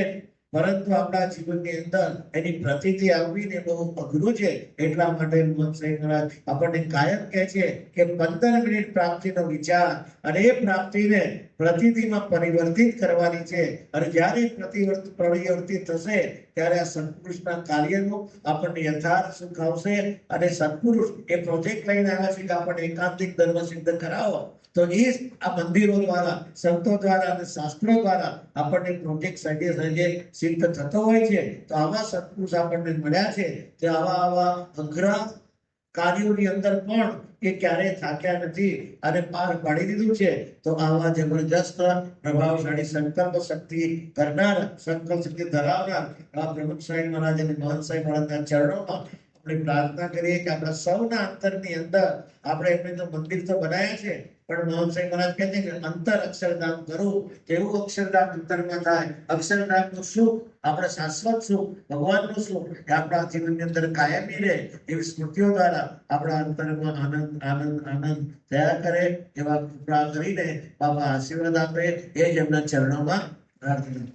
પરંતુ આપણા જીવનની અંદર એની પ્રતિથી આવવી ને બહુ અઘરું છે. એટલા માટે મોહન સાહેબ મહારાજ આપણને કાયમ કહે છે કે 15 મિનિટ પ્રાપ્તિનો વિચાર અને એ પ્રાપ્તિને પ્રતિથિમાં પરિવર્તિત કરવાની છે. અને જ્યારે પરિવર્તિત થશે ત્યારે આ સત્પુરુષના કાર્યનું આપણને યથાર્થ સુખ આવશે. અને સત્પુરુષ એ પ્રોજેક્ટ લઈને આવ્યા છે કે આપણને એકાંતિક ધર્મ સિદ્ધ કરાવો, તો એ આ મંદિરો દ્વારા, સંતો દ્વારા અને શાસ્ત્રો દ્વારા આપણને પ્રોજેક્ટ સહેજે સહેજે સિદ્ધ થતો હોય છે. તો આવા સત્પુરુષ આપણને મળ્યા છે તે આવા અઘરા કાર્યોની અંદર પણ એ ક્યારેય થાક્યા નથી અને પાર પાડી દીધું છે. તો આવા જબરજસ્ત પ્રભાવશાળી સંકલ્પ શક્તિ કરનાર, સંકલ્પ શક્તિ ધરાવનાર આ પ્રમુખ સાહેબ મહારાજ અને મહંત સાહેબ મહારાજના ચરણોમાં આપણે પ્રાર્થના કરીએ કે આપણા સૌના અંતરની અંદર આપણે એમને તો મંદિર તો બનાવ્યા છે, પણ મહંત સાહેબ મહારાજ કહે છે કે અંતર અક્ષરધામ કરું, તેવું અક્ષરધામ અંતરમાં થાય. અક્ષરધામનું સુખ, આપણે શાશ્વત સુખ, ભગવાનનું સુખ એ આપણા જીવનની અંદર કાયમી રહે એવી સ્મૃતિઓ દ્વારા આપણા અંતરમાં આનંદ આનંદ આનંદ થયા કરે એવા કૃપા કરીને બાબા આશીર્વાદ આપે એ જ એમના ચરણોમાં પ્રાર્થના.